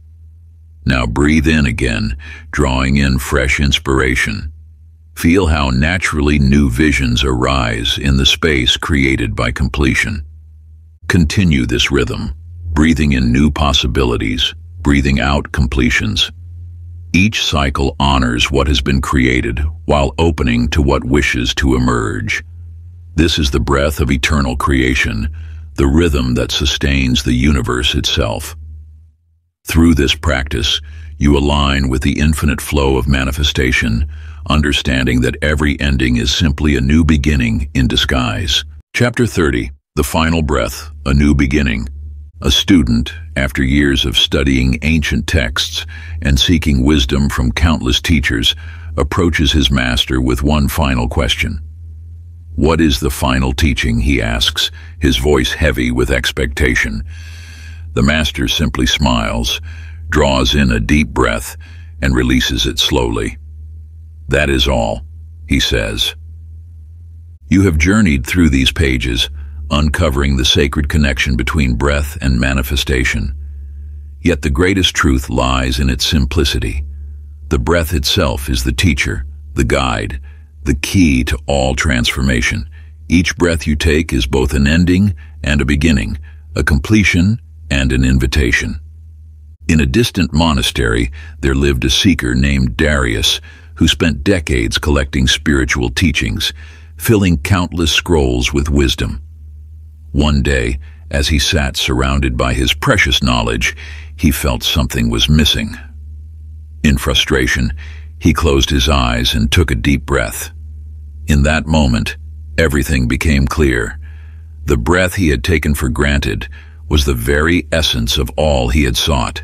Now breathe in again, drawing in fresh inspiration. Feel how naturally new visions arise in the space created by completion. Continue this rhythm, breathing in new possibilities, breathing out completions. Each cycle honors what has been created while opening to what wishes to emerge. This is the breath of eternal creation, the rhythm that sustains the universe itself. Through this practice, you align with the infinite flow of manifestation, understanding that every ending is simply a new beginning in disguise. Chapter 30. The Final Breath, a New Beginning. A student, after years of studying ancient texts and seeking wisdom from countless teachers, approaches his master with one final question. "What is the final teaching?" he asks, his voice heavy with expectation. The master simply smiles, draws in a deep breath, and releases it slowly. "That is all," he says. You have journeyed through these pages, uncovering the sacred connection between breath and manifestation. Yet the greatest truth lies in its simplicity. The breath itself is the teacher, the guide, the key to all transformation. Each breath you take is both an ending and a beginning, a completion and an invitation. In a distant monastery, there lived a seeker named Darius, who spent decades collecting spiritual teachings, filling countless scrolls with wisdom. One day, as he sat surrounded by his precious knowledge, he felt something was missing. In frustration, he closed his eyes and took a deep breath. In that moment, everything became clear. The breath he had taken for granted was the very essence of all he had sought.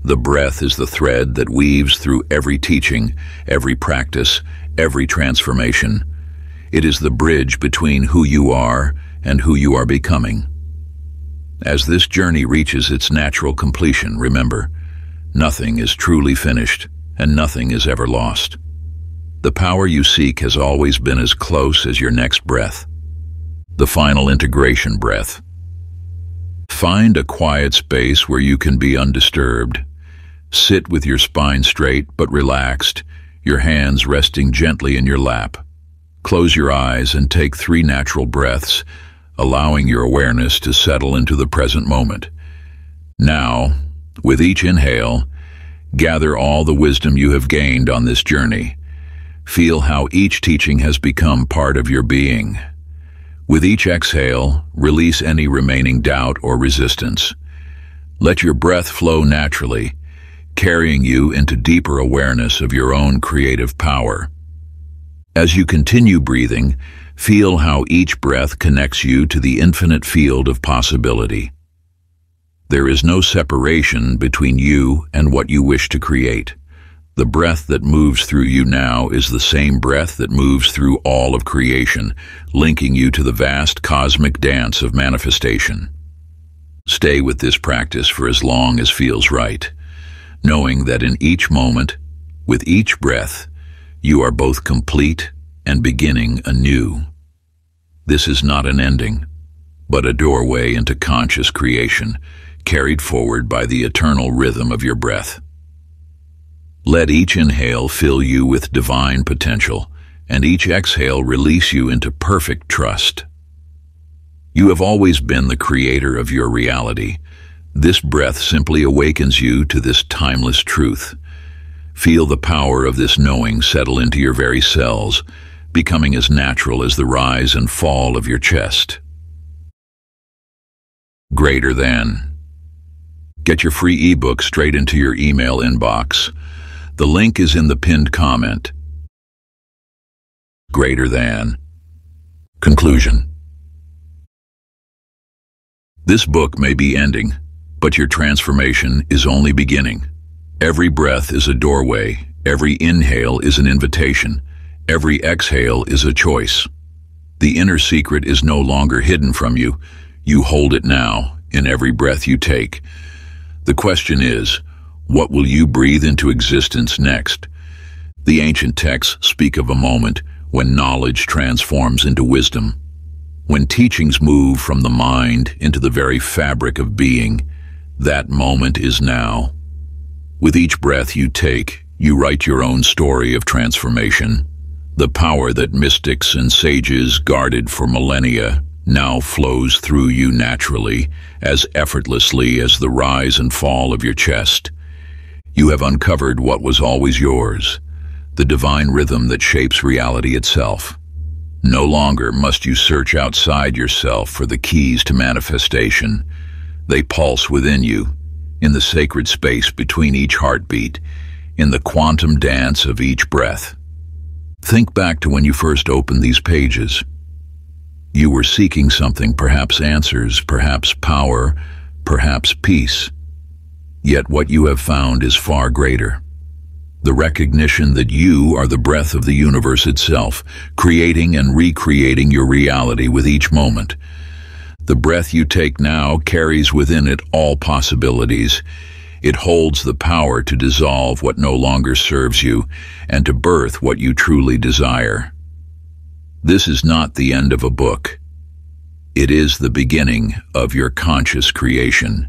The breath is the thread that weaves through every teaching, every practice, every transformation. It is the bridge between who you are and who you are becoming. As this journey reaches its natural completion, remember, nothing is truly finished and nothing is ever lost. The power you seek has always been as close as your next breath. The final integration breath. Find a quiet space where you can be undisturbed. Sit with your spine straight but relaxed, your hands resting gently in your lap. Close your eyes and take 3 natural breaths, allowing your awareness to settle into the present moment. Now, with each inhale, gather all the wisdom you have gained on this journey. Feel how each teaching has become part of your being. With each exhale, release any remaining doubt or resistance. Let your breath flow naturally, carrying you into deeper awareness of your own creative power. As you continue breathing, feel how each breath connects you to the infinite field of possibility. There is no separation between you and what you wish to create. The breath that moves through you now is the same breath that moves through all of creation, linking you to the vast cosmic dance of manifestation. Stay with this practice for as long as feels right, knowing that in each moment, with each breath, you are both complete and beginning anew. This is not an ending, but a doorway into conscious creation, carried forward by the eternal rhythm of your breath. Let each inhale fill you with divine potential, and each exhale release you into perfect trust. You have always been the creator of your reality. This breath simply awakens you to this timeless truth. Feel the power of this knowing settle into your very cells, becoming as natural as the rise and fall of your chest. Greater than. Get your free ebook straight into your email inbox. The link is in the pinned comment. Greater than. Conclusion. This book may be ending, but your transformation is only beginning. Every breath is a doorway, every inhale is an invitation, every exhale is a choice. The inner secret is no longer hidden from you. You hold it now, in every breath you take. The question is, what will you breathe into existence next? The ancient texts speak of a moment when knowledge transforms into wisdom, when teachings move from the mind into the very fabric of being. That moment is now. With each breath you take, you write your own story of transformation. The power that mystics and sages guarded for millennia now flows through you naturally, as effortlessly as the rise and fall of your chest. You have uncovered what was always yours, the divine rhythm that shapes reality itself. No longer must you search outside yourself for the keys to manifestation. They pulse within you, in the sacred space between each heartbeat, in the quantum dance of each breath. Think back to when you first opened these pages. You were seeking something, perhaps answers, perhaps power, perhaps peace. Yet what you have found is far greater. The recognition that you are the breath of the universe itself, creating and recreating your reality with each moment. The breath you take now carries within it all possibilities. It holds the power to dissolve what no longer serves you and to birth what you truly desire. This is not the end of a book. It is the beginning of your conscious creation.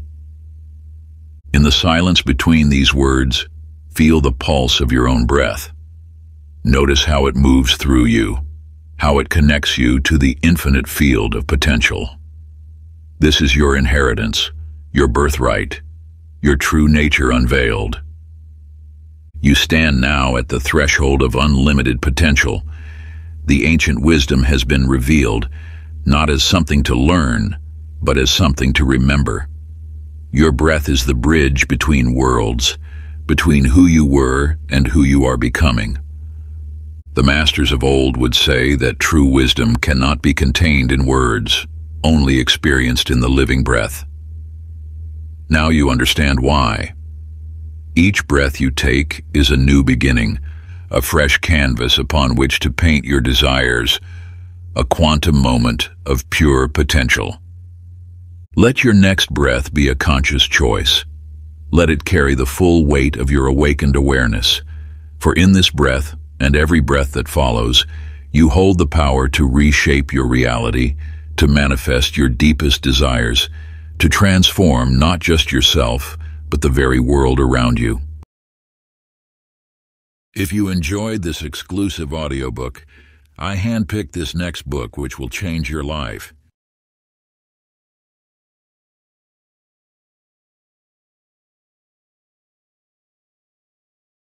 In the silence between these words, feel the pulse of your own breath. Notice how it moves through you, how it connects you to the infinite field of potential. This is your inheritance, your birthright, your true nature unveiled. You stand now at the threshold of unlimited potential. The ancient wisdom has been revealed, not as something to learn, but as something to remember. Your breath is the bridge between worlds, between who you were and who you are becoming. The masters of old would say that true wisdom cannot be contained in words, only experienced in the living breath. Now you understand why. Each breath you take is a new beginning, a fresh canvas upon which to paint your desires, a quantum moment of pure potential. Let your next breath be a conscious choice. Let it carry the full weight of your awakened awareness. For in this breath, and every breath that follows, you hold the power to reshape your reality, to manifest your deepest desires, to transform not just yourself, but the very world around you. If you enjoyed this exclusive audiobook, I handpicked this next book which will change your life.